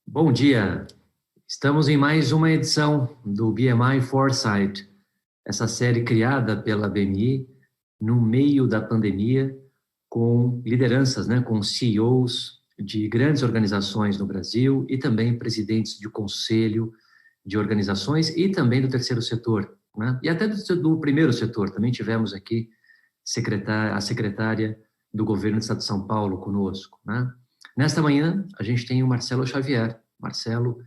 Bom dia, estamos em mais uma edição do BMI Foresight, essa série criada pela BMI no meio da pandemia, com lideranças, com CEOs de grandes organizações no Brasil e também presidentes de conselho de organizações e também do terceiro setor, e até do primeiro setor. Também tivemos aqui a secretária do governo do Estado de São Paulo conosco. Nesta manhã, a gente tem o Marcelo Xavier. Marcelo,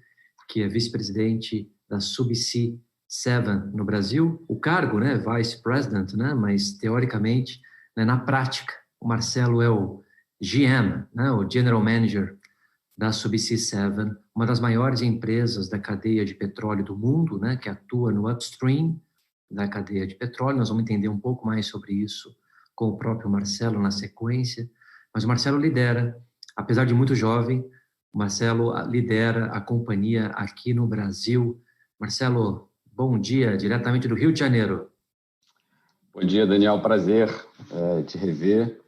que é vice-presidente da Subsea 7 no Brasil. O cargo, Vice President, mas teoricamente, na prática, o Marcelo é o GM, o General Manager da Subsea 7, uma das maiores empresas da cadeia de petróleo do mundo, que atua no upstream da cadeia de petróleo. Nós vamos entender um pouco mais sobre isso com o próprio Marcelo na sequência. Mas o Marcelo lidera, apesar de muito jovem, o Marcelo lidera a companhia aqui no Brasil. Marcelo, bom dia, diretamente do Rio de Janeiro. Bom dia, Daniel. Prazer te rever.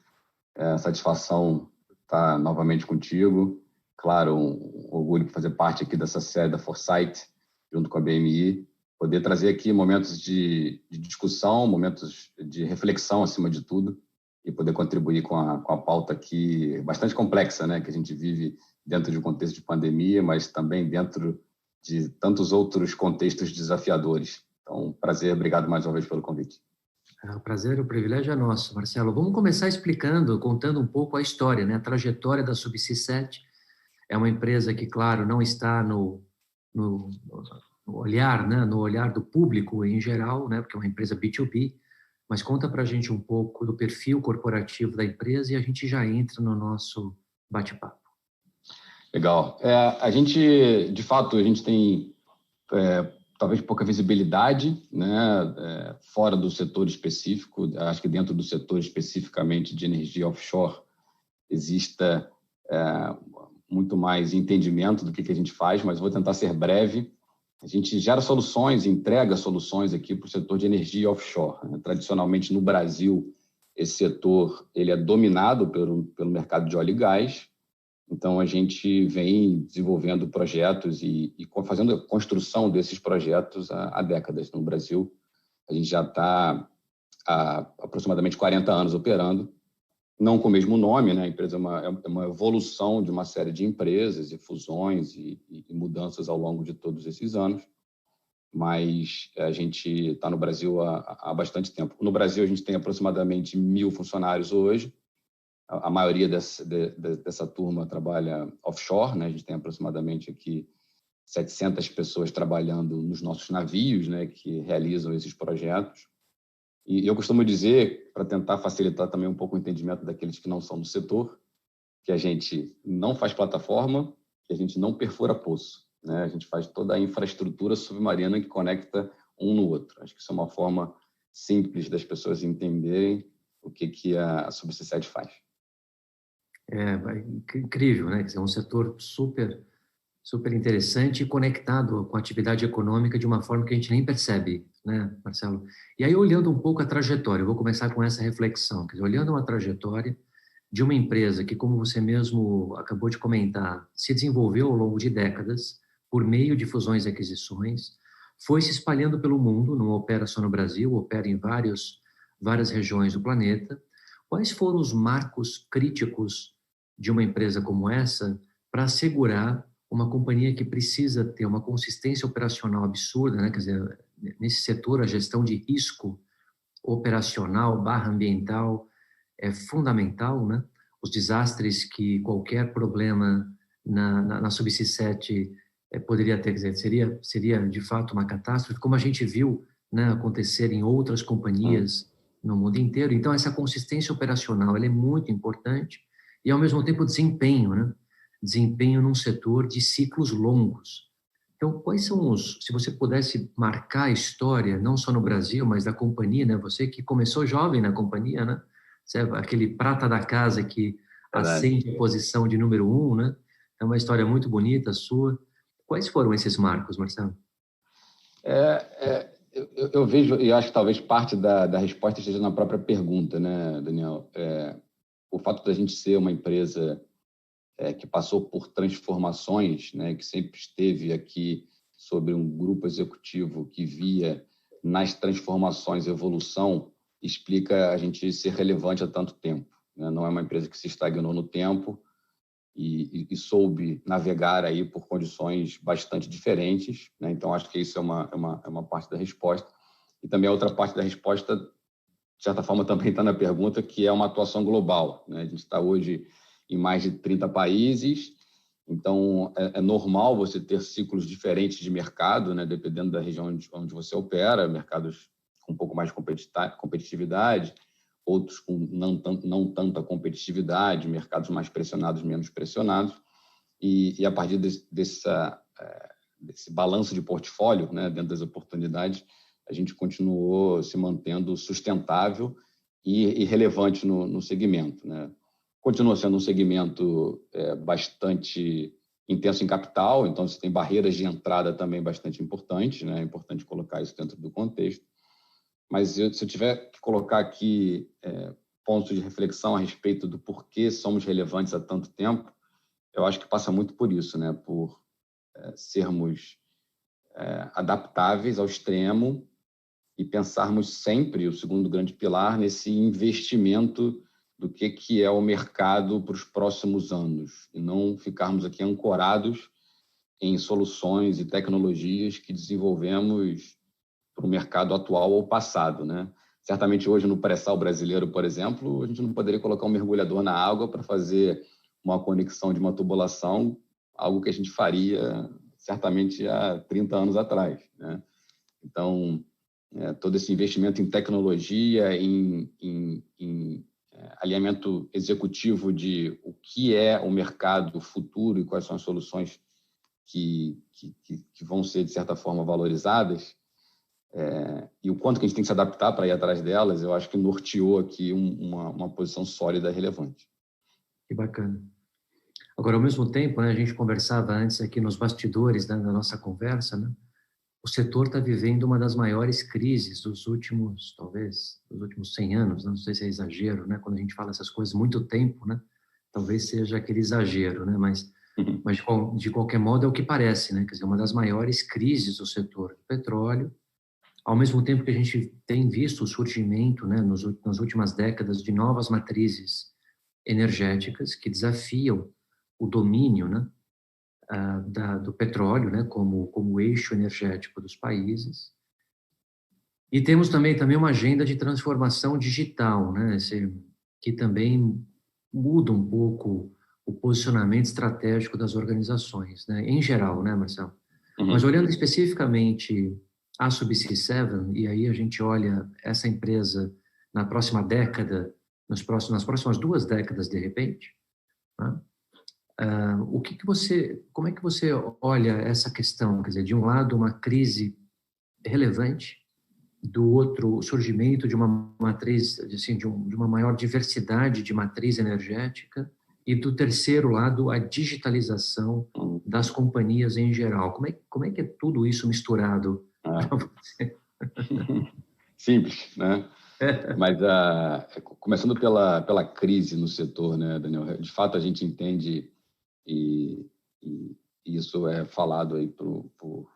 Satisfação estar novamente contigo. Claro, um orgulho por fazer parte aqui dessa série da Foresight, junto com a BMI. Poder trazer aqui momentos de discussão, momentos de reflexão, acima de tudo, e poder contribuir com a pauta aqui bastante complexa, que a gente vive dentro de um contexto de pandemia, mas também dentro de tantos outros contextos desafiadores. Então, prazer, obrigado mais uma vez pelo convite. O prazer, o privilégio é nosso, Marcelo. Vamos começar contando um pouco a história, a trajetória da Subsea 7. É uma empresa que, claro, não está no olhar, no olhar do público em geral, porque é uma empresa B2B, mas conta para a gente um pouco do perfil corporativo da empresa e a gente já entra no nosso bate-papo. Legal. A gente, de fato, a gente tem talvez pouca visibilidade, fora do setor específico. Acho que dentro do setor especificamente de energia offshore exista muito mais entendimento do que a gente faz, mas vou tentar ser breve. A gente gera soluções, entrega soluções aqui para o setor de energia offshore. Tradicionalmente, no Brasil, esse setor ele é dominado pelo mercado de óleo e gás. Então, a gente vem desenvolvendo projetos e fazendo a construção desses projetos há décadas no Brasil. A gente já está há aproximadamente 40 anos operando, não com o mesmo nome, A empresa é uma evolução de uma série de empresas e fusões e mudanças ao longo de todos esses anos, mas a gente está no Brasil há bastante tempo. No Brasil, a gente tem aproximadamente 1.000 funcionários hoje. A maioria dessa turma trabalha offshore, A gente tem aproximadamente aqui 700 pessoas trabalhando nos nossos navios, que realizam esses projetos. E eu costumo dizer, para tentar facilitar também um pouco o entendimento daqueles que não são do setor, que a gente não faz plataforma, que a gente não perfura poço, A gente faz toda a infraestrutura submarina que conecta um no outro. Acho que isso é uma forma simples das pessoas entenderem o que a Subsea 7 faz. Incrível, Quer dizer, um setor super interessante e conectado com a atividade econômica de uma forma que a gente nem percebe, Marcelo? E aí, olhando um pouco a trajetória, eu vou começar com essa reflexão, quer dizer, olhando uma trajetória de uma empresa que, como você mesmo acabou de comentar, se desenvolveu ao longo de décadas por meio de fusões e aquisições, foi se espalhando pelo mundo, não opera só no Brasil, opera em várias regiões do planeta. Quais foram os marcos críticos de uma empresa como essa para assegurar uma companhia que precisa ter uma consistência operacional absurda, Quer dizer, nesse setor, a gestão de risco operacional / ambiental é fundamental, Os desastres que qualquer problema na Subsea 7 poderia ter, quer dizer, seria de fato uma catástrofe, como a gente viu, acontecer em outras companhias no mundo inteiro. Então, essa consistência operacional ela é muito importante e, ao mesmo tempo, desempenho, Desempenho num setor de ciclos longos. Então, quais são se você pudesse marcar a história, não só no Brasil, mas da companhia, Você que começou jovem na companhia, Aquele prata da casa que ascende a posição de número 1, É uma história muito bonita sua. Quais foram esses marcos, Marcelo? Eu vejo, e acho que talvez parte da resposta esteja na própria pergunta, Daniel? O fato da gente ser uma empresa que passou por transformações, né, que sempre esteve aqui sobre um grupo executivo que via nas transformações evolução, explica a gente ser relevante há tanto tempo, né? Não é uma empresa que se estagnou no tempo e soube navegar aí por condições bastante diferentes, né? Então, acho que isso é uma parte da resposta. E também a outra parte da resposta, de certa forma, também está na pergunta, que é uma atuação global, né? A gente está hoje em mais de 30 países, então é normal você ter ciclos diferentes de mercado, né? Dependendo da região onde você opera, mercados com um pouco mais de competitividade, outros com não tanta competitividade, mercados mais pressionados, menos pressionados, e a partir desse balanço de portfólio, né, dentro das oportunidades, a gente continuou se mantendo sustentável e relevante no segmento, né? Continua sendo um segmento bastante intenso em capital, então você tem barreiras de entrada também bastante importantes, né? É importante colocar isso dentro do contexto. Mas se eu tiver que colocar aqui pontos de reflexão a respeito do porquê somos relevantes há tanto tempo, eu acho que passa muito por isso, né? Por sermos adaptáveis ao extremo e pensarmos sempre, o segundo grande pilar, nesse investimento do que é o mercado para os próximos anos, e não ficarmos aqui ancorados em soluções e tecnologias que desenvolvemos para o mercado atual ou passado, né? Certamente hoje no pré-sal brasileiro, por exemplo, a gente não poderia colocar um mergulhador na água para fazer uma conexão de uma tubulação, algo que a gente faria certamente há 30 anos atrás, né? Então, todo esse investimento em tecnologia, em alinhamento executivo de o que é o mercado futuro e quais são as soluções que vão ser, de certa forma, valorizadas, e o quanto que a gente tem que se adaptar para ir atrás delas, eu acho que norteou aqui uma posição sólida e relevante. Que bacana. Agora, ao mesmo tempo, né, a gente conversava antes aqui nos bastidores, né, da nossa conversa, né? O setor está vivendo uma das maiores crises dos últimos, talvez, dos últimos 100 anos, né? Não sei se é exagero, né? Quando a gente fala essas coisas muito tempo, né? Talvez seja aquele exagero, né? Mas de qualquer modo é o que parece, né? Quer dizer, uma das maiores crises do setor do petróleo, ao mesmo tempo que a gente tem visto o surgimento, né, nas últimas décadas, de novas matrizes energéticas que desafiam o domínio, né, do petróleo, né, como eixo energético dos países. E temos também uma agenda de transformação digital, né, que também muda um pouco o posicionamento estratégico das organizações, né, em geral, né, Marcelo? Mas olhando especificamente a Subsea 7, e aí a gente olha essa empresa na próxima década, nas próximas 2 décadas, de repente, né? Como é que você olha essa questão? Quer dizer, de um lado, uma crise relevante, do outro, o surgimento de uma matriz, assim, de uma maior diversidade de matriz energética, e do terceiro lado, a digitalização das companhias em geral. Como é que é tudo isso misturado para você? Simples, né? Mas começando pela crise no setor, né, Daniel? De fato, a gente entende, e isso é falado aí por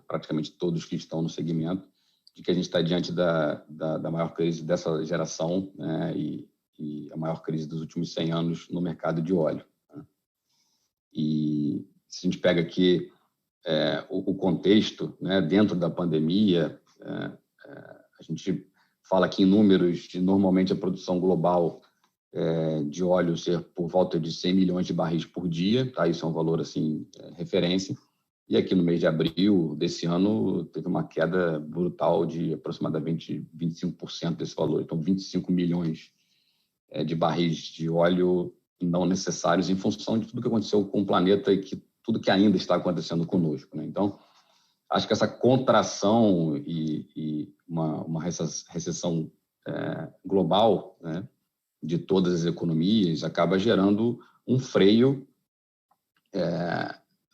praticamente todos que estão no segmento, de que a gente está diante da maior crise dessa geração, né, e a maior crise dos últimos 100 anos no mercado de óleo, né? E se a gente pega aqui o contexto, né, dentro da pandemia, a gente fala aqui em números de normalmente a produção global de óleo ser por volta de 100 milhões de barris por dia, tá? Isso é um valor assim, referência. E aqui no mês de abril desse ano teve uma queda brutal de aproximadamente 25% desse valor. Então, 25 milhões de barris de óleo não necessários em função de tudo que aconteceu com o planeta e tudo que ainda está acontecendo conosco, né? Então, acho que essa contração e uma recessão global, né, de todas as economias acaba gerando um freio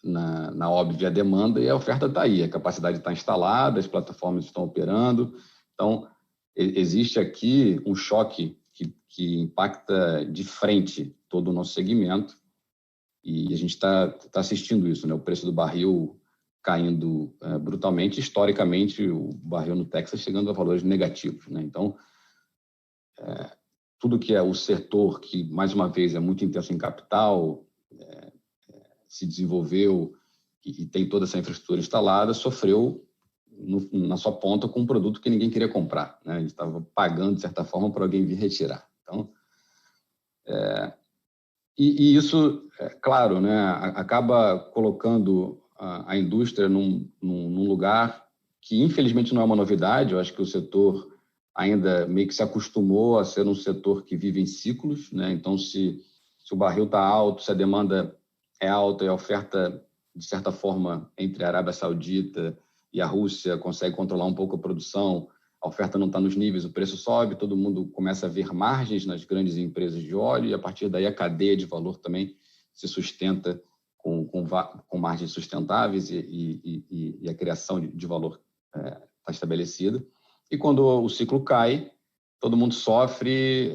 na óbvia demanda, e a oferta está aí, a capacidade está instalada, as plataformas estão operando. Então, existe aqui um choque que impacta de frente todo o nosso segmento, E a gente está assistindo isso, né? O preço do barril caindo brutalmente. Historicamente, o barril no Texas chegando a valores negativos, né? Então, tudo que é o setor que, mais uma vez, é muito intenso em capital, se desenvolveu e tem toda essa infraestrutura instalada, sofreu na sua ponta com um produto que ninguém queria comprar, né? A gente estava pagando, de certa forma, para alguém vir retirar. Então, e isso, claro, né, acaba colocando a indústria num lugar que, infelizmente, não é uma novidade. Eu acho que o setor ainda meio que se acostumou a ser um setor que vive em ciclos, né? Então, se o barril está alto, se a demanda é alta e a oferta, de certa forma, entre a Arábia Saudita e a Rússia consegue controlar um pouco a produção, a oferta não está nos níveis, o preço sobe, todo mundo começa a ver margens nas grandes empresas de óleo e, a partir daí, a cadeia de valor também se sustenta com margens sustentáveis e a criação de valor está estabelecida. E quando o ciclo cai, todo mundo sofre,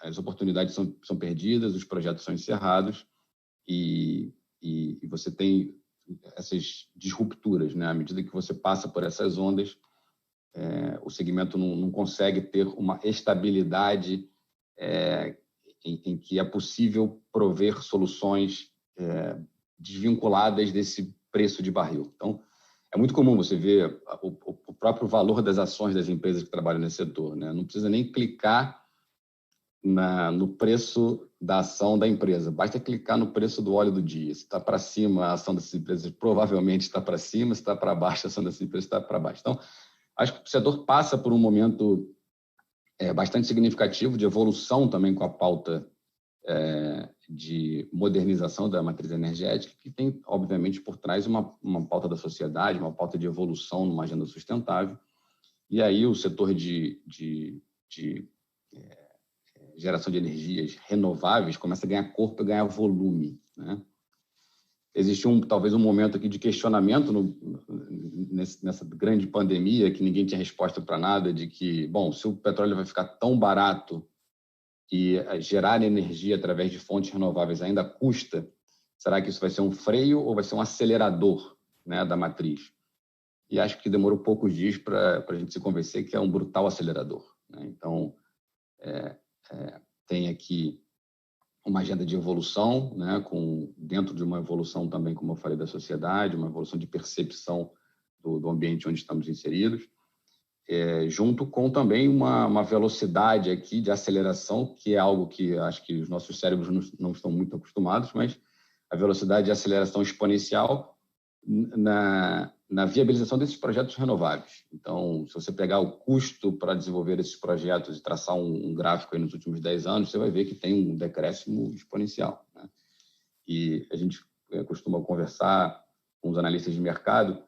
as oportunidades são perdidas, os projetos são encerrados e você tem essas disrupturas, né? À medida que você passa por essas ondas, o segmento não consegue ter uma estabilidade em que é possível prover soluções desvinculadas desse preço de barril. Então, é muito comum você ver o próprio valor das ações das empresas que trabalham nesse setor, né? Não precisa nem clicar no preço da ação da empresa, basta clicar no preço do óleo do dia. Se está para cima, a ação dessas empresas provavelmente está para cima, se está para baixo, a ação dessas empresas está para baixo. Então, acho que o setor passa por um momento bastante significativo de evolução também com a pauta de modernização da matriz energética, que tem, obviamente, por trás uma pauta da sociedade, uma pauta de evolução numa agenda sustentável. E aí o setor de geração de energias renováveis começa a ganhar corpo e ganhar volume, né? Existe talvez um momento aqui de questionamento nessa grande pandemia, que ninguém tinha resposta para nada, de que, bom, se o petróleo vai ficar tão barato e gerar energia através de fontes renováveis ainda custa, será que isso vai ser um freio ou vai ser um acelerador, né, da matriz? E acho que demorou poucos dias para a gente se convencer que é um brutal acelerador, né? Então, tem aqui uma agenda de evolução, né, dentro de uma evolução também, como eu falei, da sociedade, uma evolução de percepção do ambiente onde estamos inseridos, junto com também uma velocidade aqui de aceleração, que é algo que acho que os nossos cérebros não estão muito acostumados, mas a velocidade de aceleração exponencial na viabilização desses projetos renováveis. Então, se você pegar o custo para desenvolver esses projetos e traçar um gráfico aí nos últimos 10 anos, você vai ver que tem um decréscimo exponencial, né? E a gente costuma conversar com os analistas de mercado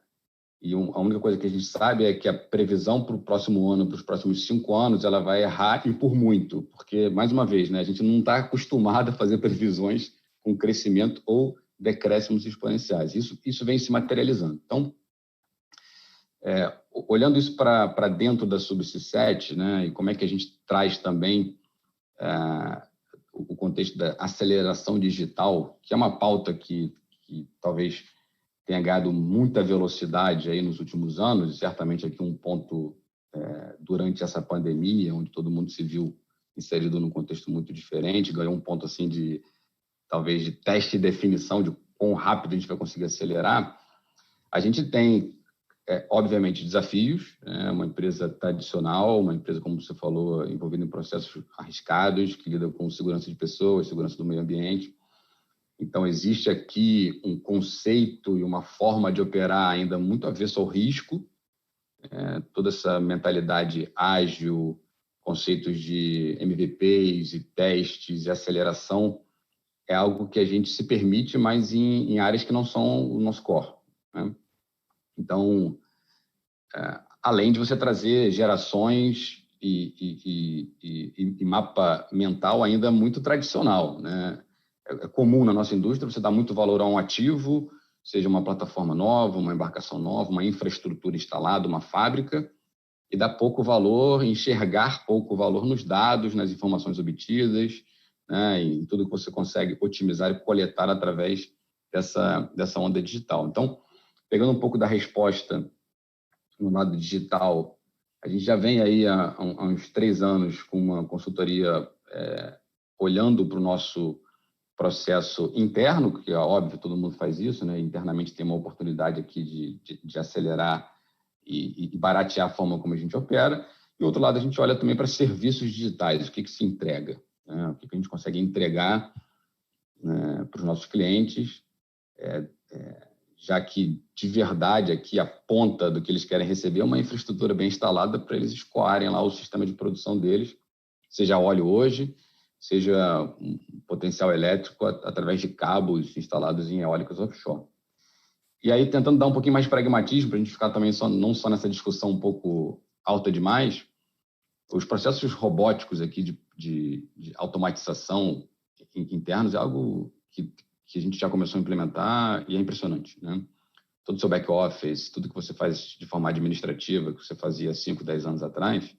e a única coisa que a gente sabe é que a previsão para o próximo ano, para os próximos 5 anos, ela vai errar e por muito, porque, mais uma vez, né, a gente não está acostumado a fazer previsões com crescimento ou decréscimos exponenciais. Isso vem se materializando. Então, olhando isso para dentro da Subsys7, né, e como é que a gente traz também o contexto da aceleração digital, que é uma pauta que talvez tenha ganhado muita velocidade aí nos últimos anos, e certamente aqui um ponto durante essa pandemia, onde todo mundo se viu inserido num contexto muito diferente, ganhou um ponto assim talvez de teste e definição de quão rápido a gente vai conseguir acelerar. A gente tem, obviamente, desafios, né? Uma empresa tradicional, uma empresa, como você falou, envolvida em processos arriscados, que lida com segurança de pessoas, segurança do meio ambiente. Então, existe aqui um conceito e uma forma de operar ainda muito avesso ao risco, toda essa mentalidade ágil, conceitos de MVPs e testes e aceleração, é algo que a gente se permite, mas em áreas que não são o nosso core, né? Então, além de você trazer gerações e mapa mental ainda muito tradicional, né? É comum na nossa indústria você dar muito valor a um ativo, seja uma plataforma nova, uma embarcação nova, uma infraestrutura instalada, uma fábrica, e dar pouco valor, enxergar pouco valor nos dados, nas informações obtidas, né, em tudo que você consegue otimizar e coletar através dessa onda digital. Então, pegando um pouco da resposta no lado digital, a gente já vem aí há uns 3 anos com uma consultoria olhando para o nosso processo interno, que é óbvio, todo mundo faz isso, né? Internamente tem uma oportunidade aqui de acelerar e baratear a forma como a gente opera. E, do outro lado, a gente olha também para serviços digitais, o que se entrega, né? O que a gente consegue entregar, né, para os nossos clientes, já que, de verdade, aqui a ponta do que eles querem receber é uma infraestrutura bem instalada para eles escoarem lá o sistema de produção deles, seja óleo hoje, seja um potencial elétrico através de cabos instalados em eólicas offshore. E aí, tentando dar um pouquinho mais de pragmatismo, para a gente ficar também não só nessa discussão um pouco alta demais, os processos robóticos aqui de automatização internos é algo que a gente já começou a implementar e é impressionante, né? Todo o seu back-office, tudo que você faz de forma administrativa, que você fazia 5, 10 anos atrás,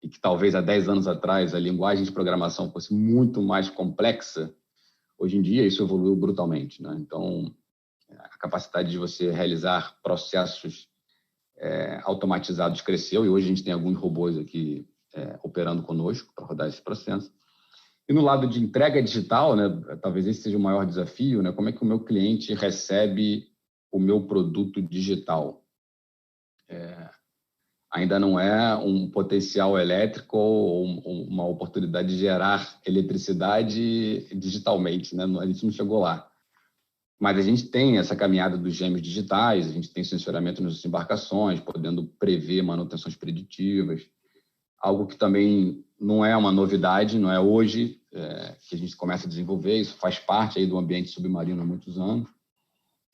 e que talvez há 10 anos atrás a linguagem de programação fosse muito mais complexa, hoje em dia isso evoluiu brutalmente, né? Então, a capacidade de você realizar processos automatizados cresceu, e hoje a gente tem alguns robôs aqui operando conosco para rodar esse processo. E no lado de entrega digital, né, talvez esse seja o maior desafio, né? Como é que o meu cliente recebe o meu produto digital? Ainda não é um potencial elétrico ou uma oportunidade de gerar eletricidade digitalmente, né? A gente não chegou lá. Mas a gente tem essa caminhada dos gêmeos digitais, a gente tem sensoramento nas embarcações, podendo prever manutenções preditivas, algo que também não é uma novidade, não é hoje que a gente começa a desenvolver, isso faz parte aí do ambiente submarino há muitos anos.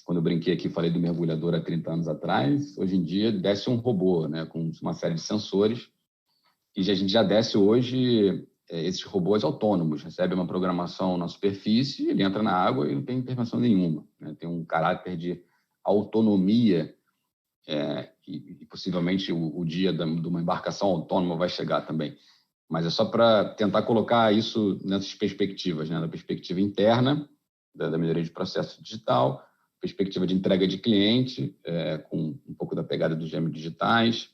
Quando eu brinquei aqui, falei do mergulhador há 30 anos atrás, hoje em dia desce um robô, né, com uma série de sensores, e a gente já desce hoje esses robôs autônomos, recebe uma programação na superfície, ele entra na água e não tem intervenção nenhuma, né? Tem um caráter de autonomia e possivelmente o dia de uma embarcação autônoma vai chegar também. Mas é só para tentar colocar isso nessas perspectivas, né? Na perspectiva interna da melhoria de processo digital, perspectiva de entrega de cliente, com um pouco da pegada dos gêmeos digitais,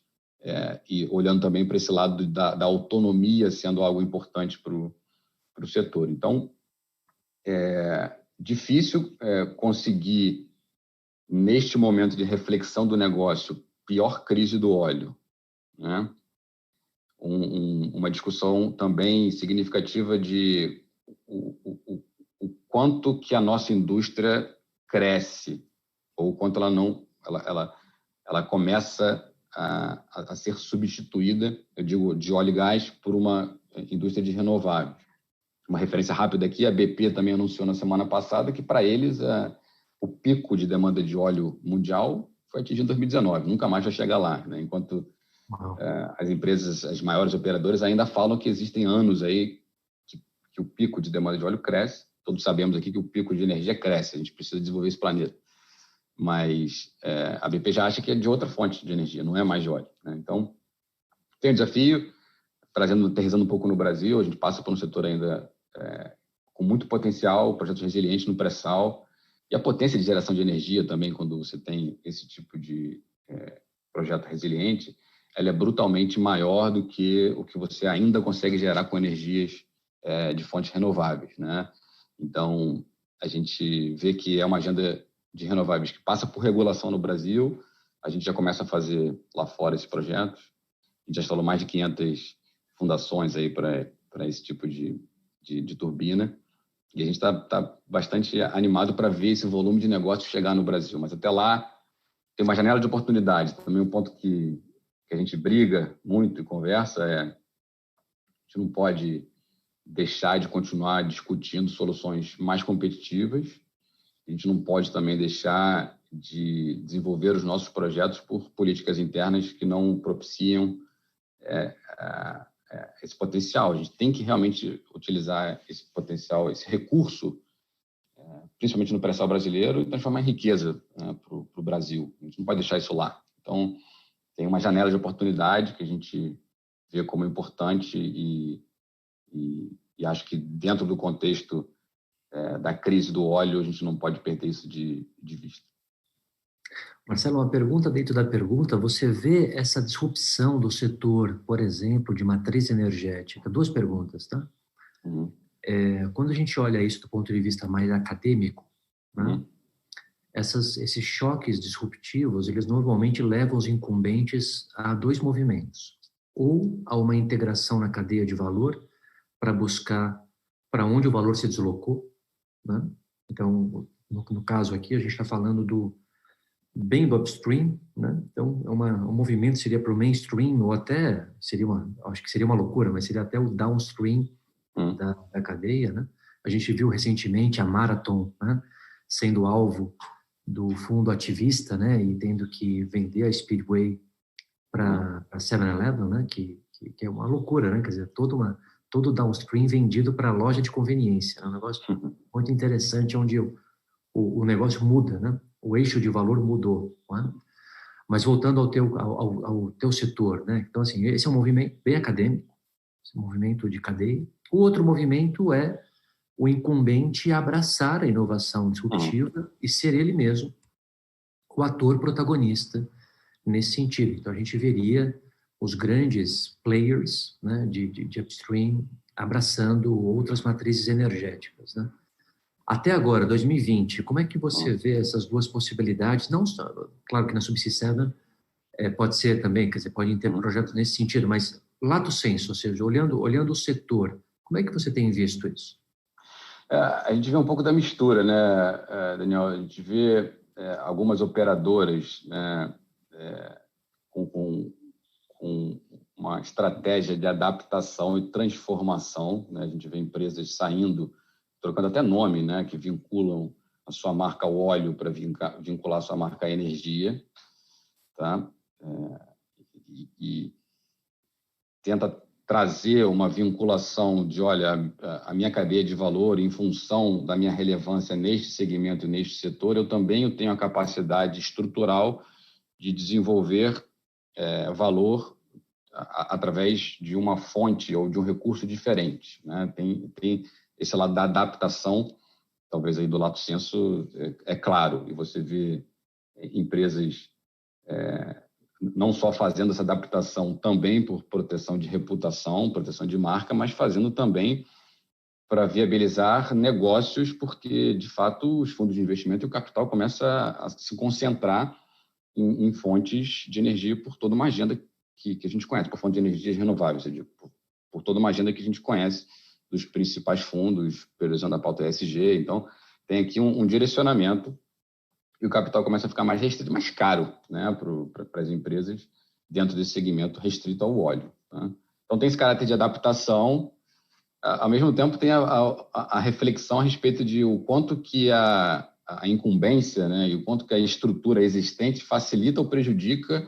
e olhando também para esse lado da autonomia sendo algo importante para o setor. Então, é difícil conseguir, neste momento de reflexão do negócio, pior crise do óleo, né? Uma discussão também significativa de o quanto que a nossa indústria cresce ou quanto ela começa a ser substituída, eu digo, de óleo e gás por uma indústria de renováveis. Uma referência rápida aqui, a BP também anunciou na semana passada que, para eles, o pico de demanda de óleo mundial foi atingido em 2019, nunca mais vai chegar lá, né? Enquanto as empresas, as maiores operadoras, ainda falam que existem anos aí que o pico de demanda de óleo cresce. Todos sabemos aqui que o pico de energia cresce, a gente precisa desenvolver esse planeta. Mas a BP já acha que é de outra fonte de energia, não é mais de óleo, né? Então, tem um desafio, aterrissando um pouco no Brasil, a gente passa por um setor ainda com muito potencial, projetos resilientes no pré-sal, e a potência de geração de energia também, quando você tem esse tipo de projeto resiliente, ela é brutalmente maior do que o que você ainda consegue gerar com energias de fontes renováveis, né? Então, a gente vê que é uma agenda de renováveis que passa por regulação no Brasil. A gente já começa a fazer lá fora esse projeto. A gente já instalou mais de 500 fundações aí para esse tipo de turbina. E a gente está bastante animado para ver esse volume de negócio chegar no Brasil. Mas até lá tem uma janela de oportunidade. Também um ponto que a gente briga muito e conversa a gente não pode deixar de continuar discutindo soluções mais competitivas. A gente não pode também deixar de desenvolver os nossos projetos por políticas internas que não propiciam esse potencial. A gente tem que realmente utilizar esse potencial, esse recurso, principalmente no pré-sal brasileiro, e transformar em riqueza para o Brasil. A gente não pode deixar isso lá. Então, tem uma janela de oportunidade que a gente vê como importante e E acho que dentro do contexto da crise do óleo, a gente não pode perder isso de vista. Marcelo, uma pergunta dentro da pergunta. Você vê essa disrupção do setor, por exemplo, de matriz energética? Duas perguntas, tá? Uhum. Quando a gente olha isso do ponto de vista mais acadêmico, né, Uhum. esses choques disruptivos, eles normalmente levam os incumbentes a dois movimentos. Ou a uma integração na cadeia de valor para buscar para onde o valor se deslocou, né? Então, no caso aqui, a gente está falando bem do upstream, né? Então, um movimento seria para o mainstream, ou até acho que seria uma loucura, mas seria até o downstream da cadeia, né? A gente viu recentemente a Marathon, né, sendo alvo do fundo ativista, né, e tendo que vender a Speedway para 7-Eleven, né, que é uma loucura, né? Quer dizer, todo downstream vendido para loja de conveniência. É um negócio muito interessante, onde o negócio muda, né? O eixo de valor mudou, né? Mas voltando ao teu setor, né? Então, assim, esse é um movimento bem acadêmico, esse movimento de cadeia. O outro movimento é o incumbente abraçar a inovação disruptiva e ser ele mesmo o ator protagonista nesse sentido. Então, a gente veria os grandes players, né, de upstream abraçando outras matrizes energéticas, né? Até agora, 2020, como é que você vê essas duas possibilidades? Não só, claro que na Subsea 7 pode ser também, quer dizer, podem ter projetos nesse sentido, mas lato sensu, ou seja, olhando o setor, como é que você tem visto isso? A gente vê um pouco da mistura, né, Daniel? A gente vê algumas operadoras, né, com uma estratégia de adaptação e transformação, né? A gente vê empresas saindo, trocando até nome, né, que vinculam a sua marca ao óleo para vincular a sua marca à energia, tá? E tenta trazer uma vinculação de, olha, a minha cadeia de valor, em função da minha relevância neste segmento e neste setor, eu também tenho a capacidade estrutural de desenvolver valor através de uma fonte ou de um recurso diferente, né? Tem esse lado da adaptação, talvez aí do lato sensu, claro, e você vê empresas não só fazendo essa adaptação também por proteção de reputação, proteção de marca, mas fazendo também para viabilizar negócios, porque, de fato, os fundos de investimento e o capital começa a se concentrar em fontes de energia por toda uma agenda que a gente conhece, por fontes de energias renováveis, por toda uma agenda que a gente conhece dos principais fundos, priorizando a pauta ESG. Então, tem aqui um direcionamento e o capital começa a ficar mais restrito, mais caro, né, para as empresas dentro desse segmento restrito ao óleo, tá? Então, tem esse caráter de adaptação. Ao mesmo tempo, tem a reflexão a respeito de o quanto que a incumbência, né, e o quanto que a estrutura existente facilita ou prejudica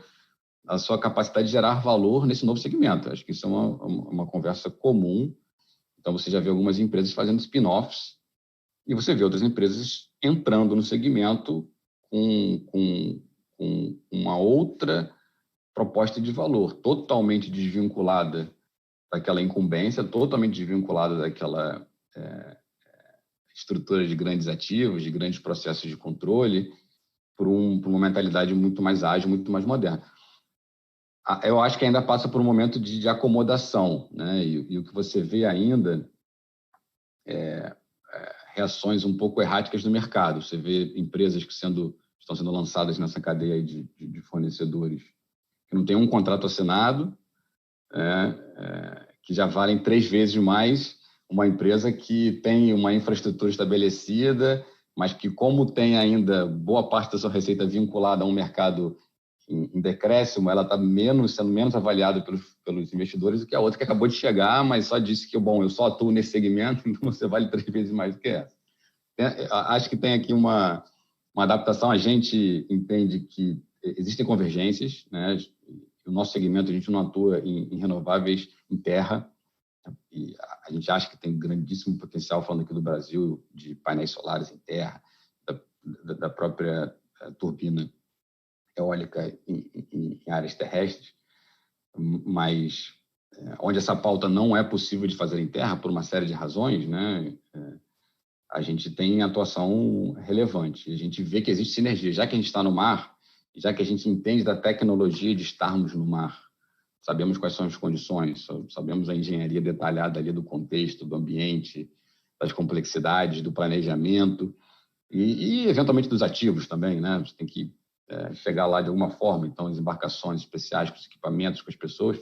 a sua capacidade de gerar valor nesse novo segmento. Acho que isso é uma conversa comum. Então, você já vê algumas empresas fazendo spin-offs e você vê outras empresas entrando no segmento com uma outra proposta de valor, totalmente desvinculada daquela incumbência, totalmente desvinculada daquela estrutura de grandes ativos, de grandes processos de controle, por uma mentalidade muito mais ágil, muito mais moderna. Eu acho que ainda passa por um momento de acomodação, né? E o que você vê ainda reações um pouco erráticas no mercado. Você vê empresas que estão sendo lançadas nessa cadeia aí de fornecedores que não tem um contrato assinado, que já valem 3 vezes mais uma empresa que tem uma infraestrutura estabelecida, mas que, como tem ainda boa parte da sua receita vinculada a um mercado em decréscimo, ela está sendo menos avaliada pelos investidores do que a outra que acabou de chegar, mas só disse que, bom, eu só atuo nesse segmento, então você vale 3 vezes mais do que essa. Acho que tem aqui uma adaptação. A gente entende que existem convergências, né? O nosso segmento, a gente não atua em renováveis em terra, e a gente acha que tem grandíssimo potencial, falando aqui do Brasil, de painéis solares em terra, da própria turbina eólica em áreas terrestres, mas onde essa pauta não é possível de fazer em terra por uma série de razões, né? A gente tem atuação relevante. A gente vê que existe sinergia. Já que a gente está no mar, já que a gente entende da tecnologia de estarmos no mar, sabemos quais são as condições, sabemos a engenharia detalhada ali do contexto, do ambiente, das complexidades, do planejamento e eventualmente dos ativos também, né? Você tem que chegar lá de alguma forma. Então, as embarcações especiais, com os equipamentos, com as pessoas,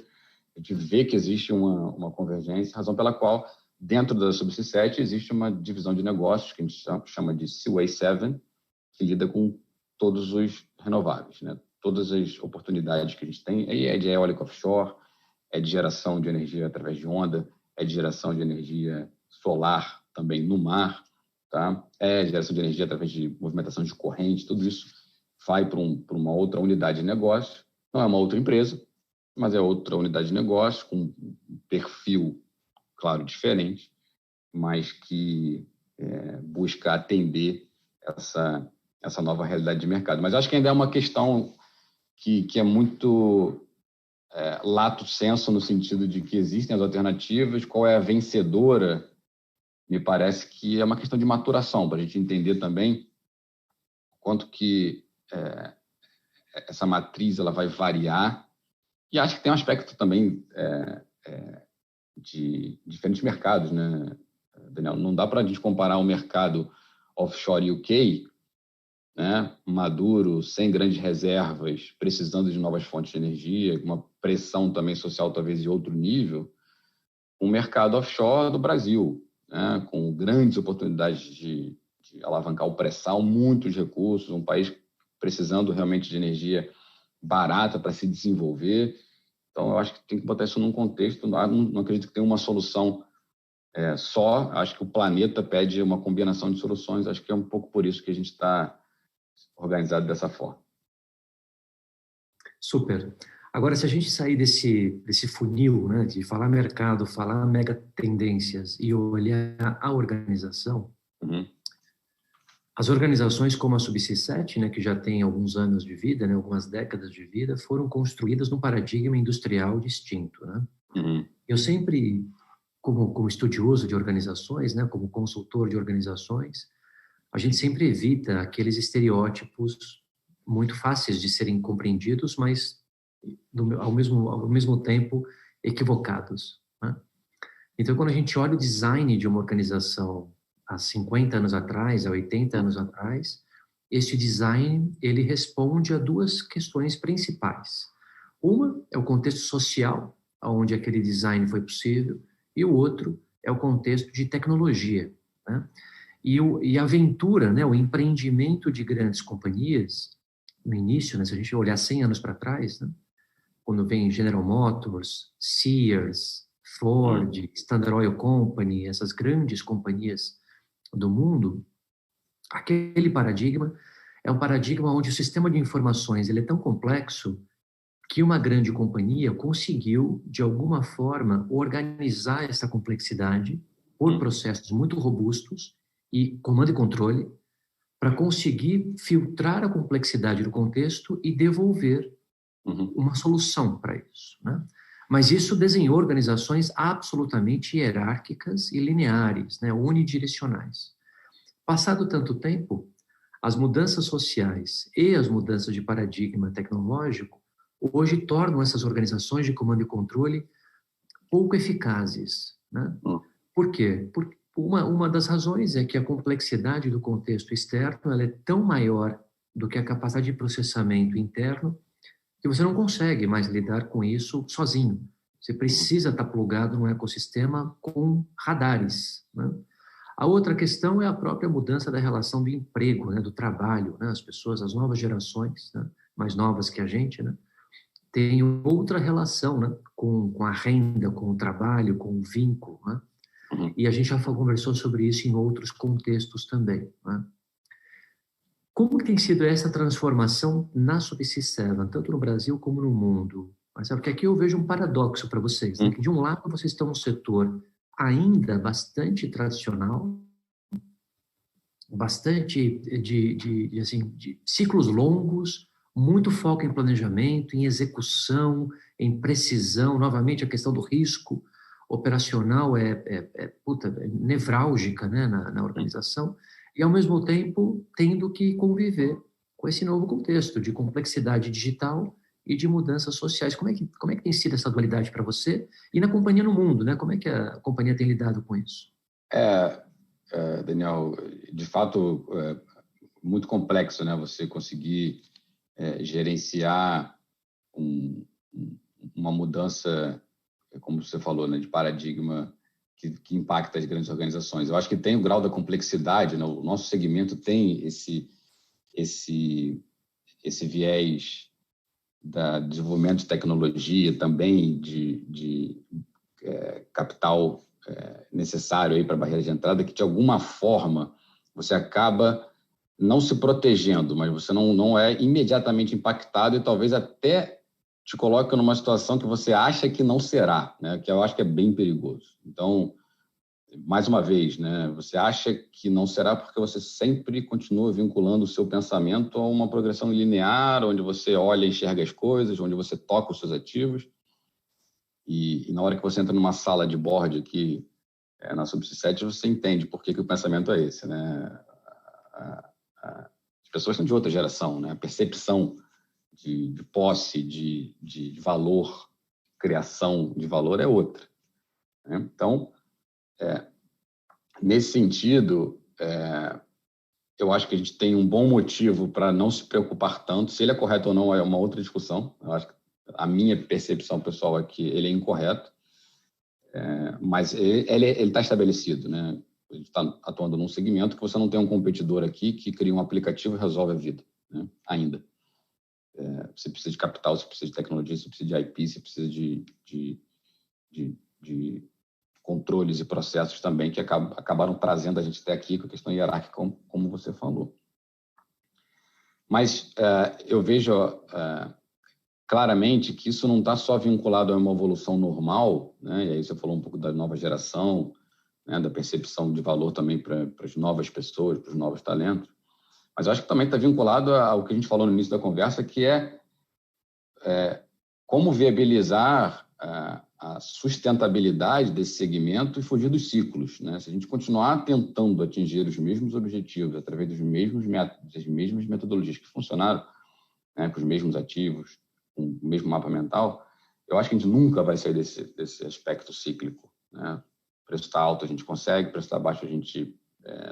a gente vê que existe uma convergência, razão pela qual, dentro da Subsea 7, existe uma divisão de negócios, que a gente chama de Seaway 7, que lida com todos os renováveis, né? Todas as oportunidades que a gente tem, aí é de eólica offshore, é de geração de energia através de onda, é de geração de energia solar também no mar, tá? É de geração de energia através de movimentação de corrente, tudo isso vai para uma outra unidade de negócio, não é uma outra empresa, mas é outra unidade de negócio, com um perfil, claro, diferente, mas que busca atender essa nova realidade de mercado. Mas acho que ainda é uma questão que é muito lato sensu, no sentido de que existem as alternativas, qual é a vencedora. Me parece que é uma questão de maturação, para a gente entender também quanto que essa matriz ela vai variar. E acho que tem um aspecto também de diferentes mercados, né, Daniel? Não dá para a gente comparar o mercado offshore UK, né, maduro, sem grandes reservas, precisando de novas fontes de energia, com uma pressão também social talvez de outro nível, com o mercado offshore do Brasil, né, com grandes oportunidades de alavancar o pré-sal, muitos recursos, um país precisando realmente de energia barata para se desenvolver. Então, eu acho que tem que botar isso num contexto. Não acredito que tenha uma solução só. Acho que o planeta pede uma combinação de soluções. Acho que é um pouco por isso que a gente está organizado dessa forma. Super. Agora, se a gente sair desse funil, né, de falar mercado, falar mega tendências e olhar a organização, as organizações como a Subsea 7, né, que já tem alguns anos de vida, né, algumas décadas de vida, foram construídas num paradigma industrial distinto, né? Eu sempre, como estudioso de organizações, né, como consultor de organizações, a gente sempre evita aqueles estereótipos muito fáceis de serem compreendidos, mas ao mesmo tempo equivocados, né? Então, quando a gente olha o design de uma organização há 50 anos atrás, há 80 anos atrás, este design ele responde a duas questões principais. Uma é o contexto social, onde aquele design foi possível, e o outro é o contexto de tecnologia, né? E a aventura, né, o empreendimento de grandes companhias, no início, né, se a gente olhar 100 anos para trás, né, quando vem General Motors, Sears, Ford, Standard Oil Company, essas grandes companhias do mundo, aquele paradigma é um paradigma onde o sistema de informações ele é tão complexo que uma grande companhia conseguiu, de alguma forma, organizar essa complexidade por processos muito robustos e comando e controle, para conseguir filtrar a complexidade do contexto e devolver uma solução para isso, né? Mas isso desenhou organizações absolutamente hierárquicas e lineares, né, unidirecionais. Passado tanto tempo, as mudanças sociais e as mudanças de paradigma tecnológico hoje tornam essas organizações de comando e controle pouco eficazes, né? Por quê? Porque uma das razões é que a complexidade do contexto externo ela é tão maior do que a capacidade de processamento interno que você não consegue mais lidar com isso sozinho. Você precisa estar plugado num ecossistema com radares, né? A outra questão é a própria mudança da relação do emprego, né, do trabalho, né? As pessoas, as novas gerações, né, mais novas que a gente, né, têm outra relação, né, com a renda, com o trabalho, com o vínculo, né? E a gente já conversou sobre isso em outros contextos também, né? Como que tem sido essa transformação na Subsea 7, tanto no Brasil como no mundo? Marcelo, porque aqui eu vejo um paradoxo para vocês, né? Que de um lado vocês estão num setor ainda bastante tradicional, bastante de ciclos longos, muito foco em planejamento, em execução, em precisão. Novamente, a questão do risco operacional é nevrálgica, né, na organização, e, ao mesmo tempo, tendo que conviver com esse novo contexto de complexidade digital e de mudanças sociais. Como é que tem sido essa dualidade para você e na companhia no mundo, né? Como é que a companhia tem lidado com isso? Daniel, de fato, muito complexo, né? Você conseguir gerenciar uma mudança, como você falou, né, de paradigma que impacta as grandes organizações. Eu acho que tem o grau da complexidade, né? O nosso segmento tem esse viés da desenvolvimento de tecnologia, também de capital necessário aí para a barreira de entrada, que de alguma forma você acaba não se protegendo, mas você não é imediatamente impactado e talvez até te coloca numa situação que você acha que não será, né? Que eu acho que é bem perigoso. Então, mais uma vez, né? Você acha que não será porque você sempre continua vinculando o seu pensamento a uma progressão linear, onde você olha e enxerga as coisas, onde você toca os seus ativos. E na hora que você entra numa sala de board aqui, na Subsea 7, você entende por que o pensamento é esse, né? As pessoas são de outra geração, né? A percepção de posse, de valor, criação de valor é outra, né? Então, nesse sentido, eu acho que a gente tem um bom motivo para não se preocupar tanto. Se ele é correto ou não é uma outra discussão. Eu acho que a minha percepção pessoal é que ele é incorreto, mas ele está estabelecido, né? Ele está atuando num segmento que você não tem um competidor aqui que cria um aplicativo e resolve a vida, né? Ainda. Você precisa de capital, você precisa de tecnologia, você precisa de IP, você precisa de controles e processos também que acabaram trazendo a gente até aqui com a questão hierárquica, como você falou. Mas eu vejo claramente que isso não está só vinculado a uma evolução normal, né? E aí você falou um pouco da nova geração, né? Da percepção de valor também para as novas pessoas, para os novos talentos, mas eu acho que também está vinculado ao que a gente falou no início da conversa, que é como viabilizar a sustentabilidade desse segmento e fugir dos ciclos, né? Se a gente continuar tentando atingir os mesmos objetivos através dos mesmos métodos, das mesmas metodologias que funcionaram, né, com os mesmos ativos, com o mesmo mapa mental, eu acho que a gente nunca vai sair desse aspecto cíclico, né? O preço está alto, a gente consegue, o preço está baixo, a gente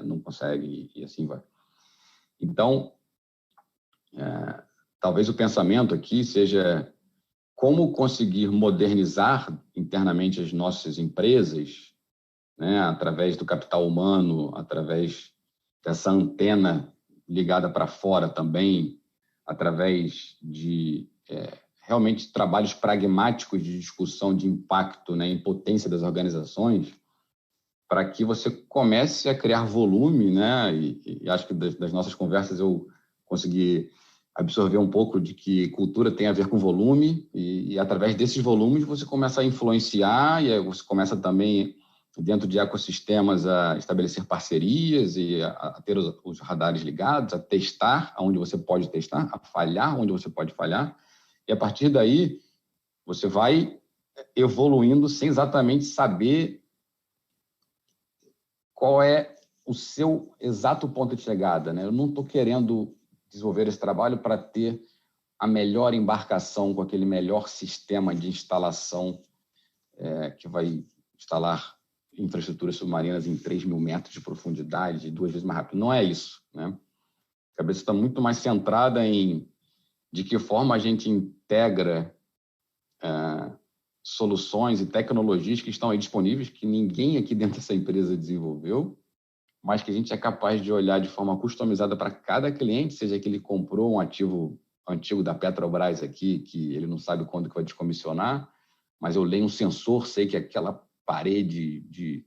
não consegue, e assim vai. Então, talvez o pensamento aqui seja como conseguir modernizar internamente as nossas empresas, né, através do capital humano, através dessa antena ligada para fora também, através de realmente trabalhos pragmáticos de discussão de impacto, né, em potência das organizações, para que você comece a criar volume, né? E acho que das nossas conversas eu consegui absorver um pouco de que cultura tem a ver com volume e através desses volumes você começa a influenciar e você começa também, dentro de ecossistemas, a estabelecer parcerias e a ter os radares ligados, a testar onde você pode testar, a falhar onde você pode falhar, e a partir daí você vai evoluindo sem exatamente saber qual é o seu exato ponto de chegada, né? Eu não estou querendo desenvolver esse trabalho para ter a melhor embarcação com aquele melhor sistema de instalação que vai instalar infraestruturas submarinas em 3.000 metros de profundidade, 2 vezes mais rápido. Não é isso, né? A cabeça está muito mais centrada em de que forma a gente integra soluções e tecnologias que estão aí disponíveis, que ninguém aqui dentro dessa empresa desenvolveu, mas que a gente é capaz de olhar de forma customizada para cada cliente, seja que ele comprou um ativo antigo da Petrobras aqui, que ele não sabe quando que vai descomissionar, mas eu leio um sensor, sei que aquela parede de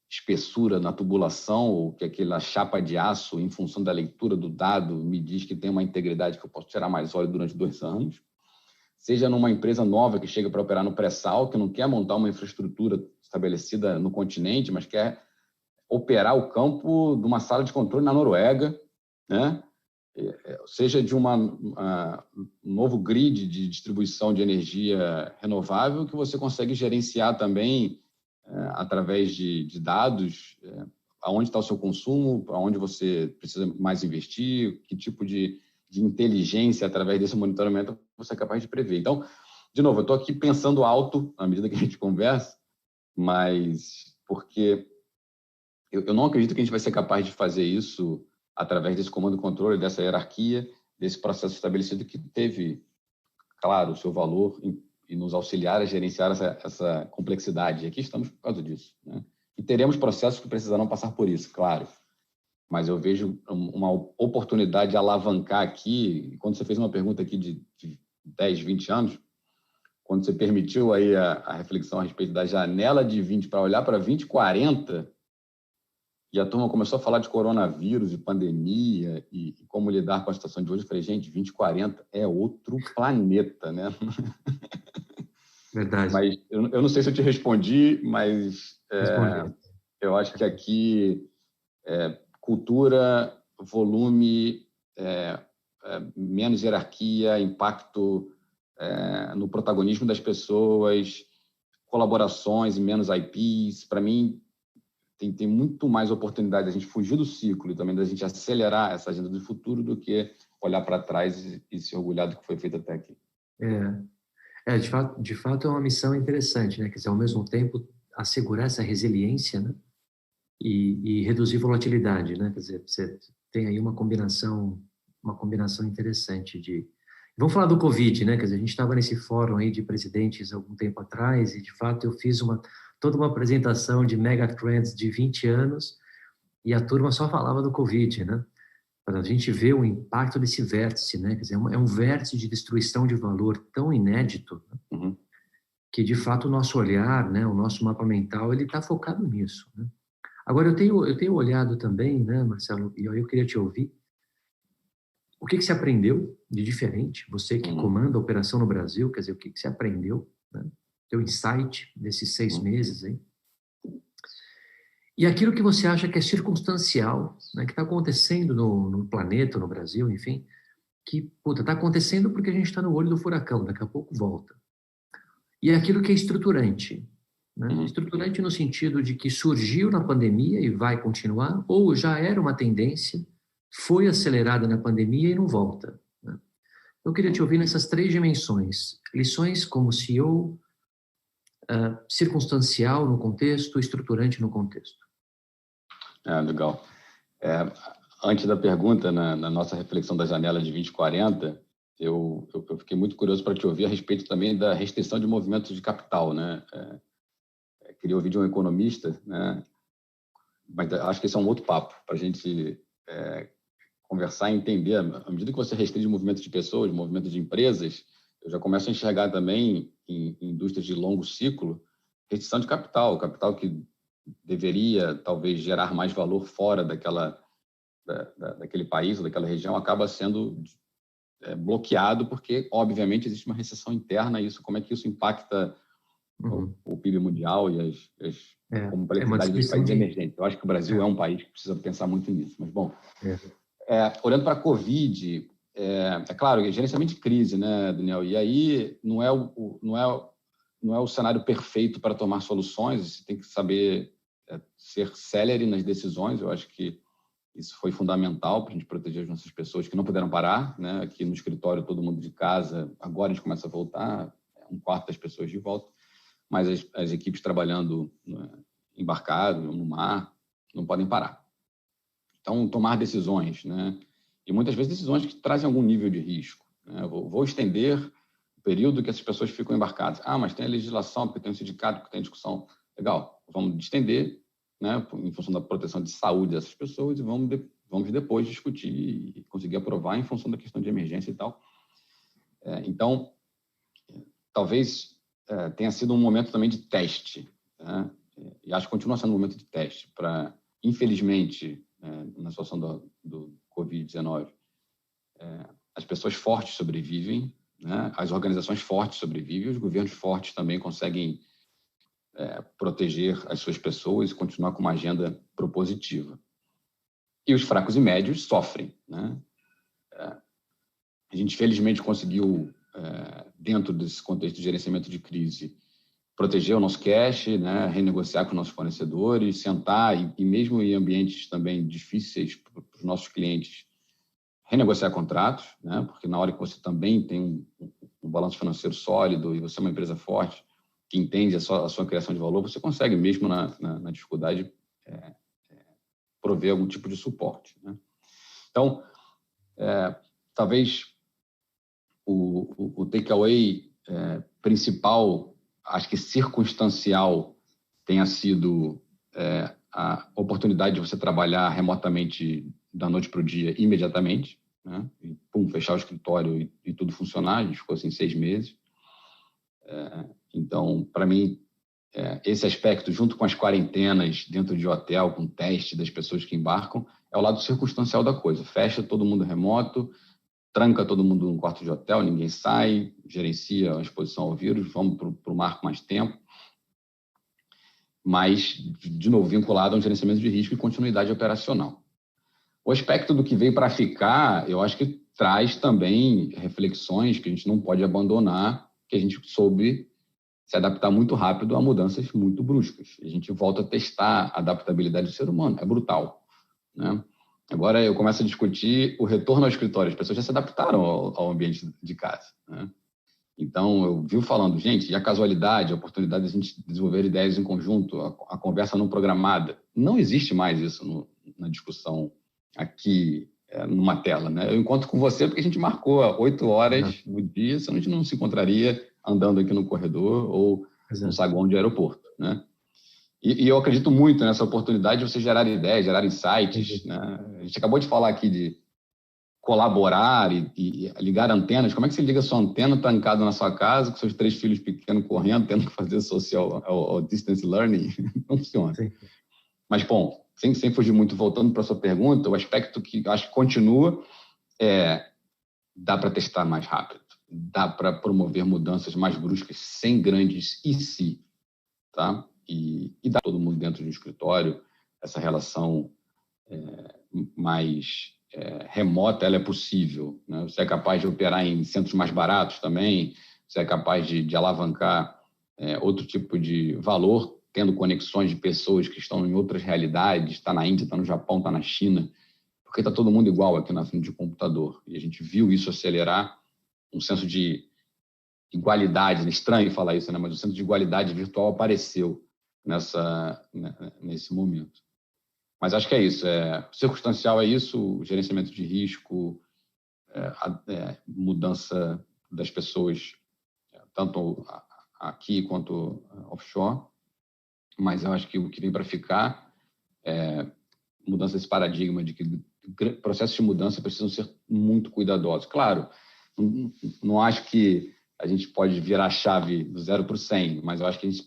espessura na tubulação ou que aquela chapa de aço, em função da leitura do dado, me diz que tem uma integridade que eu posso tirar mais óleo durante 2 anos. Seja numa empresa nova que chega para operar no pré-sal, que não quer montar uma infraestrutura estabelecida no continente, mas quer operar o campo de uma sala de controle na Noruega, né? seja de um novo grid de distribuição de energia renovável que você consegue gerenciar também através de dados, aonde está o seu consumo, aonde você precisa mais investir, que tipo de inteligência através desse monitoramento você é capaz de prever. Então, de novo, eu estou aqui pensando alto à medida que a gente conversa, mas porque eu não acredito que a gente vai ser capaz de fazer isso através desse comando e controle, dessa hierarquia, desse processo estabelecido que teve, claro, o seu valor e nos auxiliar a gerenciar essa complexidade. E aqui estamos por causa disso, né? E teremos processos que precisarão passar por isso, claro. Mas eu vejo uma oportunidade de alavancar aqui. Quando você fez uma pergunta aqui de 10, 20 anos, quando você permitiu aí a reflexão a respeito da janela de 20 para olhar para 2040, e a turma começou a falar de coronavírus, de pandemia e como lidar com a situação de hoje, eu falei, gente, 2040 é outro planeta, né? Verdade. Mas eu não sei se eu te respondi, mas eu acho que aqui cultura, volume, menos hierarquia, impacto no protagonismo das pessoas, colaborações e menos IPs. Para mim, tem muito mais oportunidade da gente fugir do ciclo e também da gente acelerar essa agenda do futuro do que olhar para trás e se orgulhar do que foi feito até aqui. De fato é uma missão interessante, né? Quer dizer, ao mesmo tempo, assegurar essa resiliência, né? E reduzir volatilidade, né? Quer dizer, você tem aí uma combinação interessante de... Vamos falar do Covid, né? Quer dizer, a gente estava nesse fórum aí de presidentes algum tempo atrás e, de fato, eu fiz toda uma apresentação de mega trends de 20 anos e a turma só falava do Covid, né? Para a gente ver o impacto desse vértice, né? Quer dizer, é um vértice de destruição de valor tão inédito, né? Que, de fato, o nosso olhar, né? O nosso mapa mental, ele está focado nisso, né? Agora, eu tenho olhado também, né, Marcelo, e eu queria te ouvir, o que você aprendeu de diferente? Você que comanda a operação no Brasil, quer dizer, o que você aprendeu, né? Teu insight desses 6 meses aí. E aquilo que você acha que é circunstancial, né, que está acontecendo no planeta, no Brasil, enfim, que está acontecendo porque a gente está no olho do furacão, daqui a pouco volta. E aquilo que é estruturante, né? Estruturante no sentido de que surgiu na pandemia e vai continuar, ou já era uma tendência, foi acelerada na pandemia e não volta, né? Eu queria te ouvir nessas 3 dimensões. Lições como CEO, circunstancial no contexto, estruturante no contexto. Legal. Antes da pergunta, na nossa reflexão da janela de 2040, eu fiquei muito curioso para te ouvir a respeito também da restrição de movimentos de capital, né? Queria ouvir de um economista, né? Mas acho que esse é um outro papo para a gente conversar e entender. À medida que você restringe movimentos de pessoas, movimentos de empresas, eu já começo a enxergar também em indústrias de longo ciclo restrição de capital, capital que deveria talvez gerar mais valor fora daquele país ou daquela região acaba sendo bloqueado porque, obviamente, existe uma recessão interna e como é que isso impacta o PIB mundial e as complexidades dos países emergentes. Eu acho que o Brasil é um país que precisa pensar muito nisso. Mas, bom, olhando para a Covid, é claro, é gerenciamento de crise, né, Daniel? E aí não é o cenário perfeito para tomar soluções, você tem que saber ser célere nas decisões. Eu acho que isso foi fundamental para a gente proteger as nossas pessoas que não puderam parar, né? Aqui no escritório, todo mundo de casa, agora a gente começa a voltar, 1/4 das pessoas de volta, mas as equipes trabalhando embarcado, no mar, não podem parar. Então, tomar decisões, né? E muitas vezes decisões que trazem algum nível de risco, né? Vou estender o período que essas pessoas ficam embarcadas. Mas tem a legislação, porque tem um sindicato, porque tem discussão. Legal, vamos estender, né, em função da proteção de saúde dessas pessoas e vamos depois discutir e conseguir aprovar em função da questão de emergência e tal. Então, talvez tenha sido um momento também de teste, né? E acho que continua sendo um momento de teste para, infelizmente, na situação do Covid-19, as pessoas fortes sobrevivem, né? As organizações fortes sobrevivem, os governos fortes também conseguem proteger as suas pessoas e continuar com uma agenda propositiva. E os fracos e médios sofrem, né? A gente, felizmente, conseguiu, dentro desse contexto de gerenciamento de crise, proteger o nosso cash, né, renegociar com nossos fornecedores, sentar e mesmo em ambientes também difíceis para os nossos clientes, renegociar contratos, né, porque na hora que você também tem um balanço financeiro sólido e você é uma empresa forte, que entende a sua criação de valor, você consegue, mesmo na dificuldade, prover algum tipo de suporte, né? Então, talvez o takeaway principal, acho que circunstancial, tenha sido a oportunidade de você trabalhar remotamente da noite para o dia imediatamente, né? E, fechar o escritório e tudo funcionar. A gente ficou assim 6 meses. Então, para mim, esse aspecto, junto com as quarentenas dentro de hotel, com teste das pessoas que embarcam, é o lado circunstancial da coisa. Fecha todo mundo remoto, tranca todo mundo num quarto de hotel, ninguém sai, gerencia a exposição ao vírus, vamos para o mar com mais tempo. Mas, de novo, vinculado a um gerenciamento de risco e continuidade operacional. O aspecto do que veio para ficar, eu acho que traz também reflexões que a gente não pode abandonar, que a gente soube se adaptar muito rápido a mudanças muito bruscas. A gente volta a testar a adaptabilidade do ser humano, é brutal, né? Agora eu começo a discutir o retorno ao escritório. As pessoas já se adaptaram ao ambiente de casa, né? Então, eu vivo falando, gente, e a casualidade, a oportunidade de a gente desenvolver ideias em conjunto, a conversa não programada, não existe mais isso na discussão aqui numa tela, né? Eu encontro com você porque a gente marcou 8 horas do dia, senão a gente não se encontraria andando aqui no corredor ou no saguão de aeroporto, né? E eu acredito muito nessa oportunidade de você gerar ideias, gerar insights, né? A gente acabou de falar aqui de colaborar e ligar antenas. Como é que você liga sua antena trancada na sua casa, com seus 3 filhos pequenos correndo, tendo que fazer social distance learning? Não funciona. Sim. Mas, bom, sem fugir muito, voltando para a sua pergunta, o aspecto que eu acho que continua dá para testar mais rápido, dá para promover mudanças mais bruscas, sem grandes e se, tá? E dá todo mundo dentro de um escritório, essa relação mais remota, ela é possível, né? Você é capaz de operar em centros mais baratos também, você é capaz de alavancar outro tipo de valor, tendo conexões de pessoas que estão em outras realidades, está na Índia, está no Japão, está na China, porque está todo mundo igual aqui na frente de computador. E a gente viu isso acelerar, um senso de igualdade, estranho falar isso, né? Mas o senso de igualdade virtual apareceu nesse momento. Mas acho que é isso. Circunstancial é isso, o gerenciamento de risco, mudança das pessoas, tanto aqui quanto offshore. Mas eu acho que o que vem para ficar é mudança desse paradigma de que processos de mudança precisam ser muito cuidadosos. Claro, não acho que a gente pode virar a chave do 0 para o 100, mas eu acho que a gente,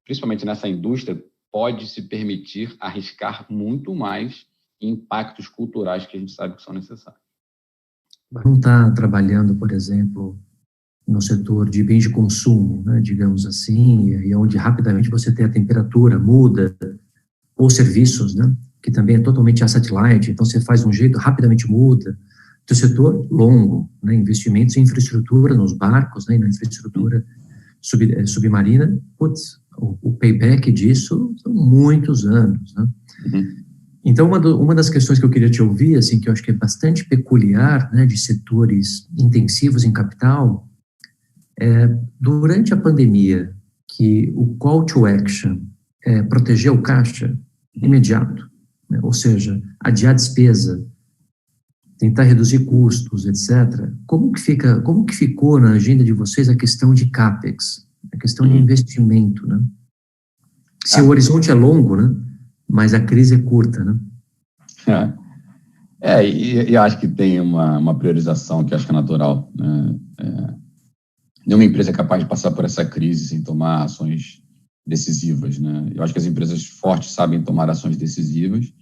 principalmente nessa indústria, pode se permitir arriscar muito mais em impactos culturais que a gente sabe que são necessários. Não está trabalhando, por exemplo, no setor de bens de consumo, né, digamos assim, e onde rapidamente você tem a temperatura, muda, ou serviços, né, que também é totalmente asset light, então você faz um jeito, rapidamente muda. Do setor longo, né, investimentos em infraestrutura nos barcos, né, na infraestrutura submarina, putz, o payback disso são muitos anos, né? Uhum. Então, uma das questões que eu queria te ouvir, assim, que eu acho que é bastante peculiar, né, de setores intensivos em capital, durante a pandemia, que o call to action é proteger o caixa imediato, né, ou seja, adiar despesa, tentar reduzir custos, etc. Como que ficou na agenda de vocês a questão de CAPEX, a questão de investimento, né? Se o horizonte é longo, né? Mas a crise é curta, né? E acho que tem uma priorização que acho que é natural, né? Nenhuma empresa é capaz de passar por essa crise sem tomar ações decisivas, né? Eu acho que as empresas fortes sabem tomar ações decisivas,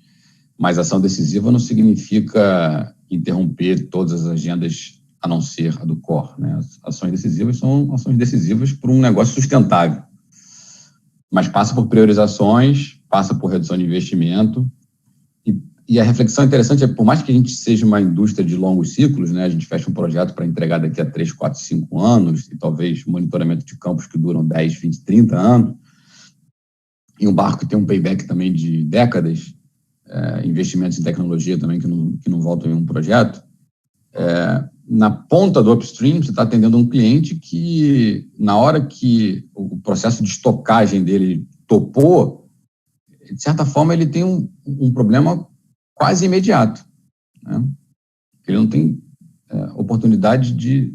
mas ação decisiva não significa interromper todas as agendas a não ser a do core, né? As ações decisivas são ações decisivas para um negócio sustentável, mas passa por priorizações, passa por redução de investimento E a reflexão interessante é, por mais que a gente seja uma indústria de longos ciclos, né, a gente fecha um projeto para entregar daqui a 3, 4, 5 anos, e talvez monitoramento de campos que duram 10, 20, 30 anos, e um barco que tem um payback também de décadas, investimentos em tecnologia também que não voltam em um projeto, na ponta do upstream, você está atendendo um cliente que, na hora que o processo de estocagem dele topou, de certa forma, ele tem um problema quase imediato, né? Ele não tem oportunidade de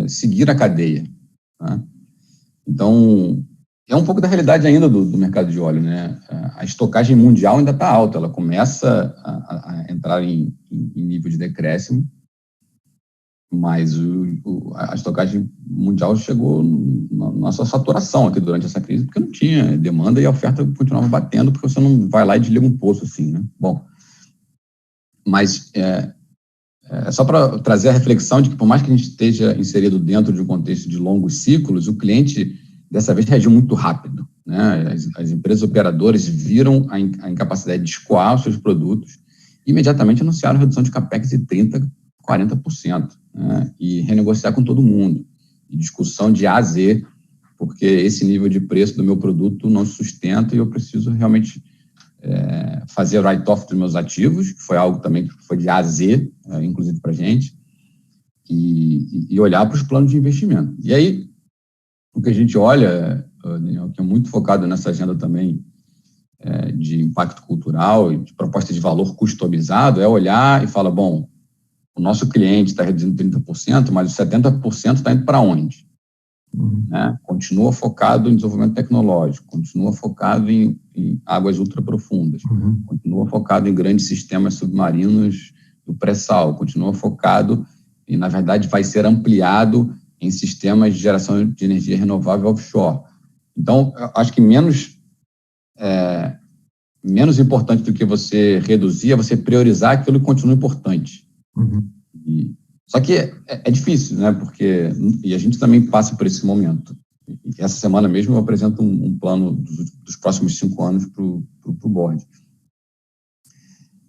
seguir a cadeia, né? Então, é um pouco da realidade ainda do mercado de óleo, né? A estocagem mundial ainda está alta, ela começa a entrar em nível de decréscimo, mas a estocagem mundial chegou na sua saturação aqui durante essa crise, porque não tinha demanda e a oferta continuava batendo, porque você não vai lá e desliga um poço assim, né? Bom, mas é só para trazer a reflexão de que, por mais que a gente esteja inserido dentro de um contexto de longos ciclos, o cliente, dessa vez, reagiu muito rápido, né? As empresas operadoras viram a incapacidade de escoar os seus produtos e imediatamente anunciaram redução de capex de 30%, 40%, né? E renegociar com todo mundo. E discussão de A a Z, porque esse nível de preço do meu produto não sustenta e eu preciso realmente fazer o write-off dos meus ativos, que foi algo também que foi de A a Z, inclusive para a gente, e olhar para os planos de investimento. E aí, o que a gente olha, Daniel, que é muito focado nessa agenda também de impacto cultural e de proposta de valor customizado, é olhar e falar, bom, o nosso cliente está reduzindo 30%, mas os 70% está indo para onde? Né? Continua focado em desenvolvimento tecnológico, continua focado em águas ultraprofundas, continua focado em grandes sistemas submarinos do pré-sal, continua focado e, na verdade, vai ser ampliado em sistemas de geração de energia renovável offshore. Então, eu acho que menos importante do que você reduzir é você priorizar aquilo que continua importante. Só que é difícil, né? Porque a gente também passa por esse momento. E essa semana mesmo eu apresento um plano dos próximos 5 anos para o board.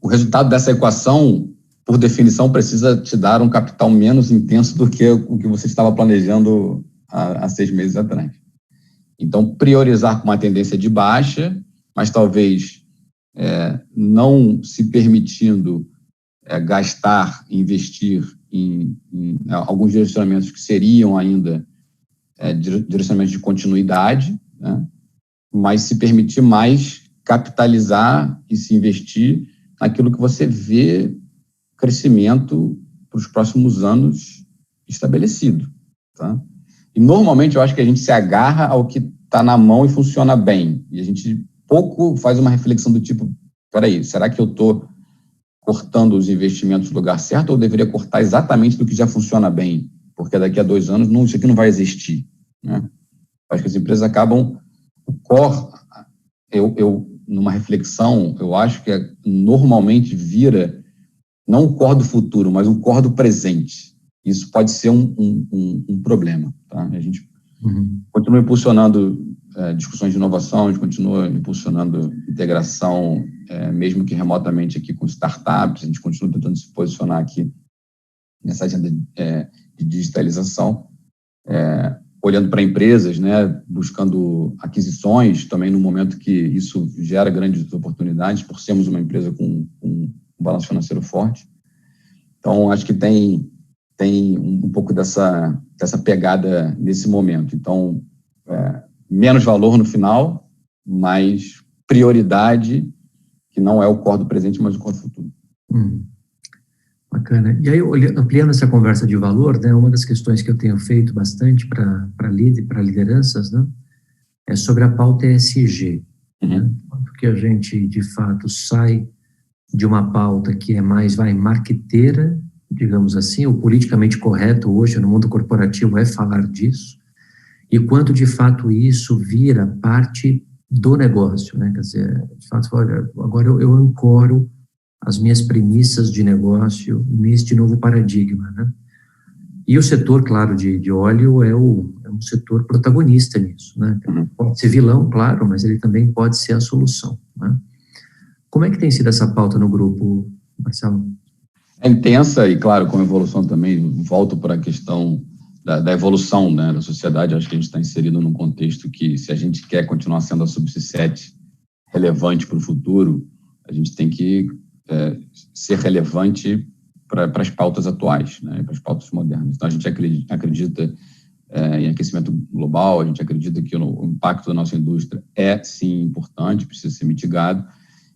O resultado dessa equação, por definição, precisa te dar um capital menos intenso do que o que você estava planejando há 6 meses atrás. Então, priorizar com uma tendência de baixa, mas talvez não se permitindo gastar, investir em alguns direcionamentos que seriam ainda direcionamentos de continuidade, né? Mas se permitir mais capitalizar e se investir naquilo que você vê crescimento para os próximos anos estabelecido, tá? E normalmente eu acho que a gente se agarra ao que está na mão e funciona bem, e a gente pouco faz uma reflexão do tipo, peraí, será que eu estou cortando os investimentos no lugar certo ou eu deveria cortar exatamente do que já funciona bem? Porque daqui a 2 anos isso aqui não vai existir, né? Acho que as empresas acabam... O core, numa reflexão, eu acho que normalmente vira não o core do futuro, mas um core do presente. Isso pode ser um problema, tá? A gente continua impulsionando discussões de inovação, a gente continua impulsionando integração, mesmo que remotamente aqui com startups, a gente continua tentando se posicionar aqui nessa agenda de digitalização, olhando para empresas, né, buscando aquisições, também no momento que isso gera grandes oportunidades, por sermos uma empresa com um balanço financeiro forte. Então, acho que tem um pouco dessa pegada nesse momento. Então, menos valor no final, mas prioridade, que não é o core do presente, mas o core do futuro. Bacana. E aí, ampliando essa conversa de valor, né, uma das questões que eu tenho feito bastante para lideranças, né, é sobre a pauta ESG. Né? Porque a gente, de fato, sai de uma pauta que é mais marqueteira, digamos assim, o politicamente correto hoje no mundo corporativo é falar disso, e quanto, de fato, isso vira parte do negócio, né? Quer dizer, de fato, olha, agora eu ancoro as minhas premissas de negócio neste novo paradigma, né? E o setor, claro, de óleo é um setor protagonista nisso, né? Pode ser vilão, claro, mas ele também pode ser a solução, né? Como é que tem sido essa pauta no grupo, Marcelo? É intensa e, claro, com a evolução também, volto para a questão da evolução, né, da sociedade. Acho que a gente está inserido num contexto que, se a gente quer continuar sendo a Subsys relevante para o futuro, a gente tem que ser relevante para as pautas atuais, né, para as pautas modernas. Então, a gente acredita em aquecimento global, a gente acredita que o impacto da nossa indústria é, sim, importante, precisa ser mitigado.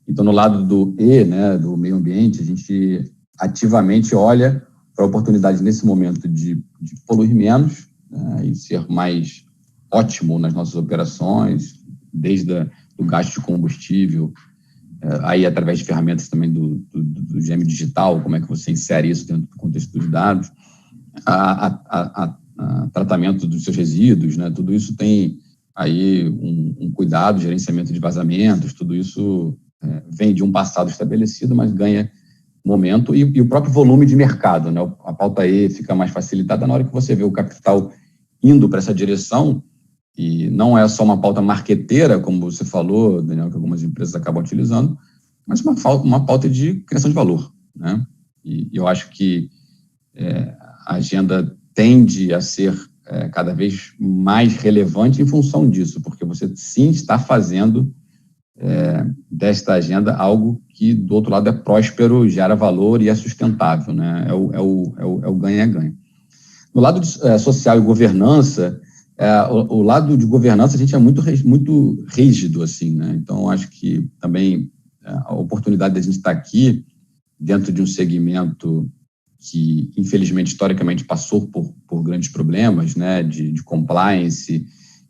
Então, no lado do E, né, do meio ambiente, a gente ativamente olha para a oportunidade, nesse momento, de poluir menos, né, e ser mais ótimo nas nossas operações, desde o gasto de combustível, aí através de ferramentas também do GM digital, como é que você insere isso dentro do contexto dos dados, a tratamento dos seus resíduos, né, tudo isso tem aí um cuidado, gerenciamento de vazamentos, tudo isso vem de um passado estabelecido, mas ganha momento e o próprio volume de mercado, né? A pauta E fica mais facilitada na hora que você vê o capital indo para essa direção, e não é só uma pauta marqueteira, como você falou, Daniel, que algumas empresas acabam utilizando, mas uma pauta de criação de valor, né? E eu acho que a agenda tende a ser cada vez mais relevante em função disso, porque você sim está fazendo desta agenda algo que, do outro lado, é próspero, gera valor e é sustentável, né? É o ganha-ganha. No lado social e governança, o lado de governança a gente é muito rígido, assim, né? Então, acho que também a oportunidade de a gente estar aqui dentro de um segmento que, infelizmente, historicamente passou por grandes problemas, né? De compliance,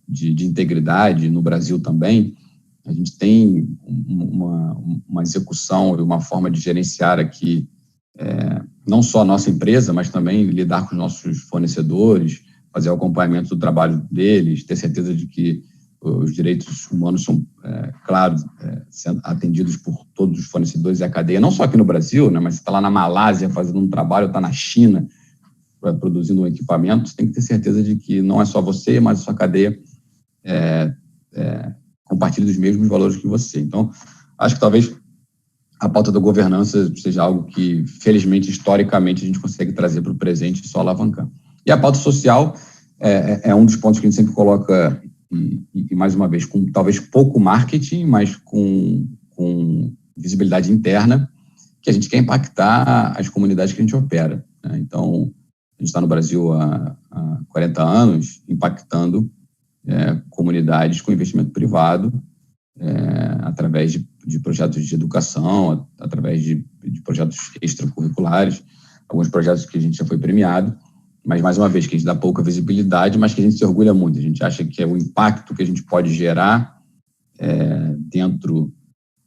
de integridade, no Brasil também. A gente tem uma execução e uma forma de gerenciar aqui não só a nossa empresa, mas também lidar com os nossos fornecedores, fazer o acompanhamento do trabalho deles, ter certeza de que os direitos humanos são, claro, sendo atendidos por todos os fornecedores e a cadeia, não só aqui no Brasil, né, mas você está lá na Malásia fazendo um trabalho, está na China produzindo um equipamento, você tem que ter certeza de que não é só você, mas a sua cadeia compartilha dos mesmos valores que você. Então, acho que talvez a pauta da governança seja algo que, felizmente, historicamente, a gente consegue trazer para o presente e só alavancar. E a pauta social é um dos pontos que a gente sempre coloca, e mais uma vez, com talvez pouco marketing, mas com visibilidade interna, que a gente quer impactar as comunidades que a gente opera, né? Então, a gente está no Brasil há 40 anos, impactando comunidades com investimento privado, através de projetos de educação, através de projetos extracurriculares, alguns projetos que a gente já foi premiado, mas, mais uma vez, que a gente dá pouca visibilidade, mas que a gente se orgulha muito. A gente acha que o impacto que a gente pode gerar dentro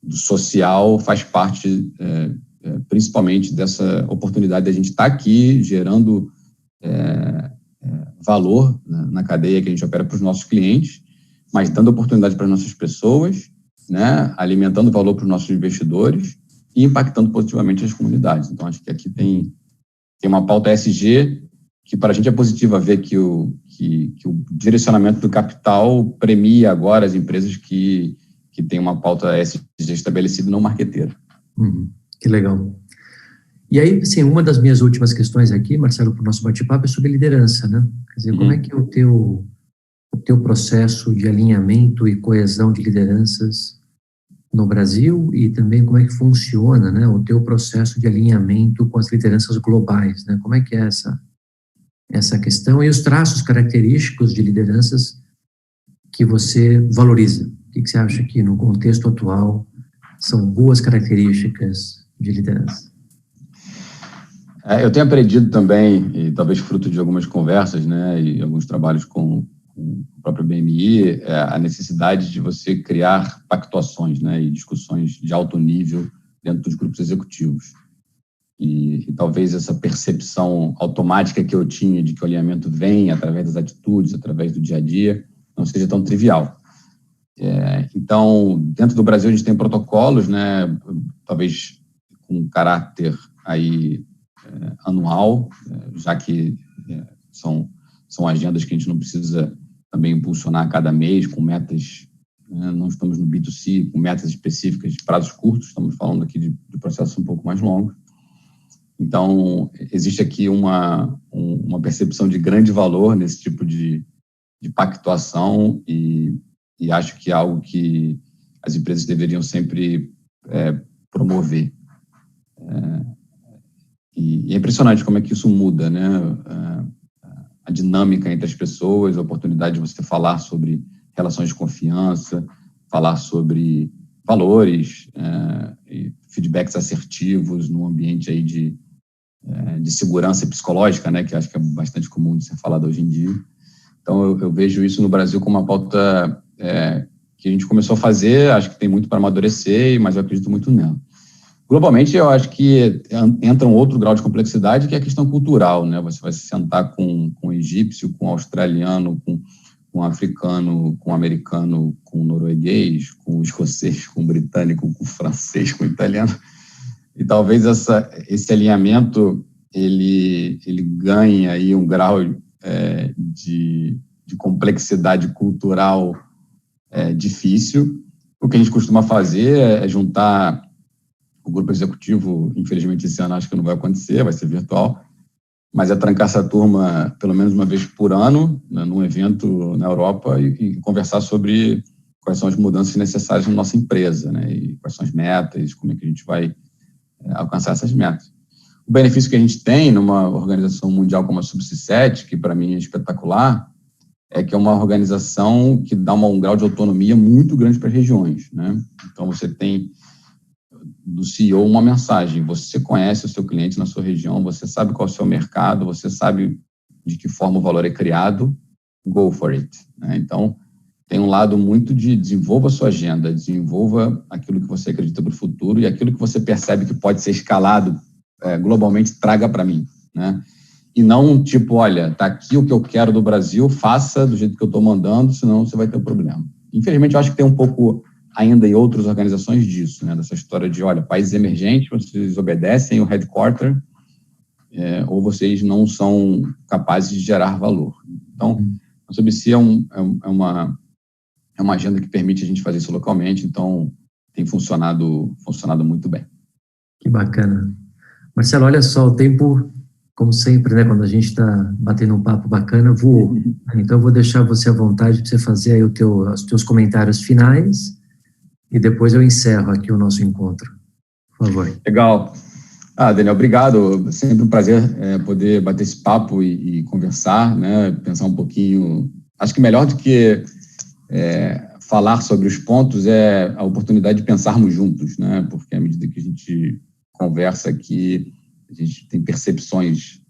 do social faz parte, principalmente, dessa oportunidade de a gente estar aqui gerando valor na cadeia que a gente opera para os nossos clientes, mas dando oportunidade para as nossas pessoas, né, alimentando valor para os nossos investidores e impactando positivamente as comunidades. Então, acho que aqui tem uma pauta ESG que, para a gente, é positiva ver que o direcionamento do capital premia agora as empresas que têm uma pauta ESG estabelecida e não marqueteira. Que legal. E aí, assim, uma das minhas últimas questões aqui, Marcelo, para o nosso bate-papo é sobre liderança, né? Quer dizer, como é que é o teu processo de alinhamento e coesão de lideranças no Brasil e também como é que funciona, né, o teu processo de alinhamento com as lideranças globais, né? Como é que é essa questão e os traços característicos de lideranças que você valoriza? O que você acha que, no contexto atual, são boas características de liderança? Eu tenho aprendido também, e talvez fruto de algumas conversas, né, e alguns trabalhos com o próprio BMI, a necessidade de você criar pactuações, né, e discussões de alto nível dentro dos grupos executivos. E talvez essa percepção automática que eu tinha de que o alinhamento vem através das atitudes, através do dia a dia, não seja tão trivial. Então, dentro do Brasil, a gente tem protocolos, né, talvez com caráter aí anual, já que são agendas que a gente não precisa também impulsionar a cada mês com metas né? Não estamos no B2C com metas específicas de prazos curtos, estamos falando aqui de processos um pouco mais longos. Então, existe aqui uma percepção de grande valor nesse tipo de pactuação e acho que é algo que as empresas deveriam sempre promover. E é impressionante como é que isso muda, né? A dinâmica entre as pessoas, a oportunidade de você falar sobre relações de confiança, falar sobre valores, e feedbacks assertivos num ambiente aí de segurança psicológica, né? Que acho que é bastante comum de ser falado hoje em dia. Então, eu vejo isso no Brasil como uma pauta que a gente começou a fazer, acho que tem muito para amadurecer, mas eu acredito muito nela. Globalmente, eu acho que entra um outro grau de complexidade, que é a questão cultural, né? Você vai se sentar com o egípcio, com o australiano, com o africano, com o americano, com o norueguês, com o escocês, com o britânico, com o francês, com o italiano. E talvez esse alinhamento, ele ganhe aí um grau de complexidade cultural difícil. O que a gente costuma fazer é juntar o grupo executivo. Infelizmente, esse ano acho que não vai acontecer, vai ser virtual, mas é trancar essa turma pelo menos uma vez por ano, né, num evento na Europa e conversar sobre quais são as mudanças necessárias na nossa empresa, né, e quais são as metas, como é que a gente vai alcançar essas metas. O benefício que a gente tem numa organização mundial como a Subsea 7, que para mim é espetacular, é que é uma organização que dá um grau de autonomia muito grande para as regiões, né? Então, você tem do CEO uma mensagem: você conhece o seu cliente na sua região, você sabe qual é o seu mercado, você sabe de que forma o valor é criado, go for it, né? Então, tem um lado muito de desenvolva a sua agenda, desenvolva aquilo que você acredita para o futuro e aquilo que você percebe que pode ser escalado globalmente, traga para mim, né? E não tipo, olha, tá aqui o que eu quero do Brasil, faça do jeito que eu estou mandando, senão você vai ter um problema. Infelizmente, eu acho que tem um pouco ainda em outras organizações disso, né? Dessa história de, olha, países emergentes, vocês obedecem o headquarter, ou vocês não são capazes de gerar valor. Então, a Subsea é uma agenda que permite a gente fazer isso localmente, então tem funcionado muito bem. Que bacana. Marcelo, olha só, o tempo, como sempre, né, quando a gente está batendo um papo bacana, voou. Então, eu vou deixar você à vontade para você fazer aí os teus comentários finais e depois eu encerro aqui o nosso encontro. Por favor. Legal. Daniel, obrigado. Sempre um prazer poder bater esse papo e conversar, né, pensar um pouquinho. Acho que melhor do que falar sobre os pontos é a oportunidade de pensarmos juntos, né, porque à medida que a gente conversa aqui, a gente tem percepções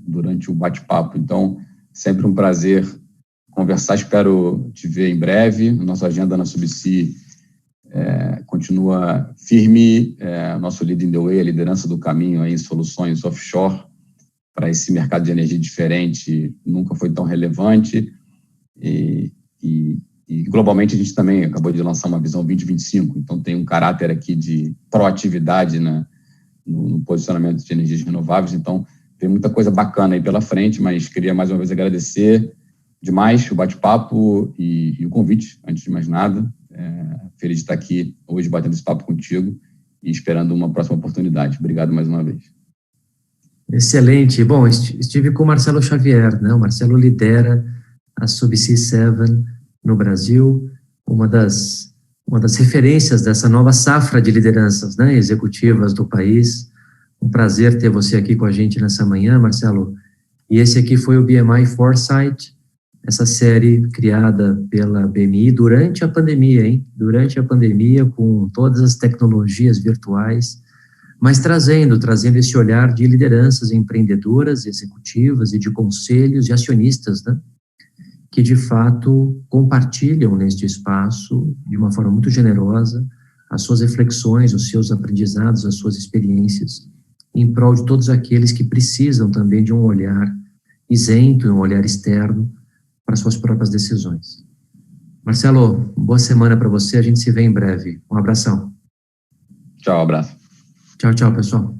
durante o bate-papo. Então, sempre um prazer conversar. Espero te ver em breve. Nossa agenda na Subsea continua firme. Nosso Leading the Way, a liderança do caminho aí em soluções offshore para esse mercado de energia diferente, nunca foi tão relevante. E globalmente a gente também acabou de lançar uma visão 2025, então tem um caráter aqui de proatividade, né, no posicionamento de energias renováveis. Então tem muita coisa bacana aí pela frente, mas queria mais uma vez agradecer demais o bate-papo e o convite, antes de mais nada. Feliz de estar aqui hoje batendo esse papo contigo e esperando uma próxima oportunidade. Obrigado mais uma vez. Excelente. Bom, estive com o Marcelo Xavier, né? O Marcelo lidera a Subsea 7 no Brasil, uma das referências dessa nova safra de lideranças, né, executivas do país. Um prazer ter você aqui com a gente nessa manhã, Marcelo. E esse aqui foi o BMI Foresight, essa série criada pela BMI durante a pandemia, hein? Durante a pandemia, com todas as tecnologias virtuais, mas trazendo esse olhar de lideranças empreendedoras, executivas e de conselhos e acionistas, né, que de fato compartilham neste espaço, de uma forma muito generosa, as suas reflexões, os seus aprendizados, as suas experiências, em prol de todos aqueles que precisam também de um olhar isento, um olhar externo para suas próprias decisões. Marcelo, boa semana para você, a gente se vê em breve. Um abração. Tchau, abraço. Tchau, pessoal.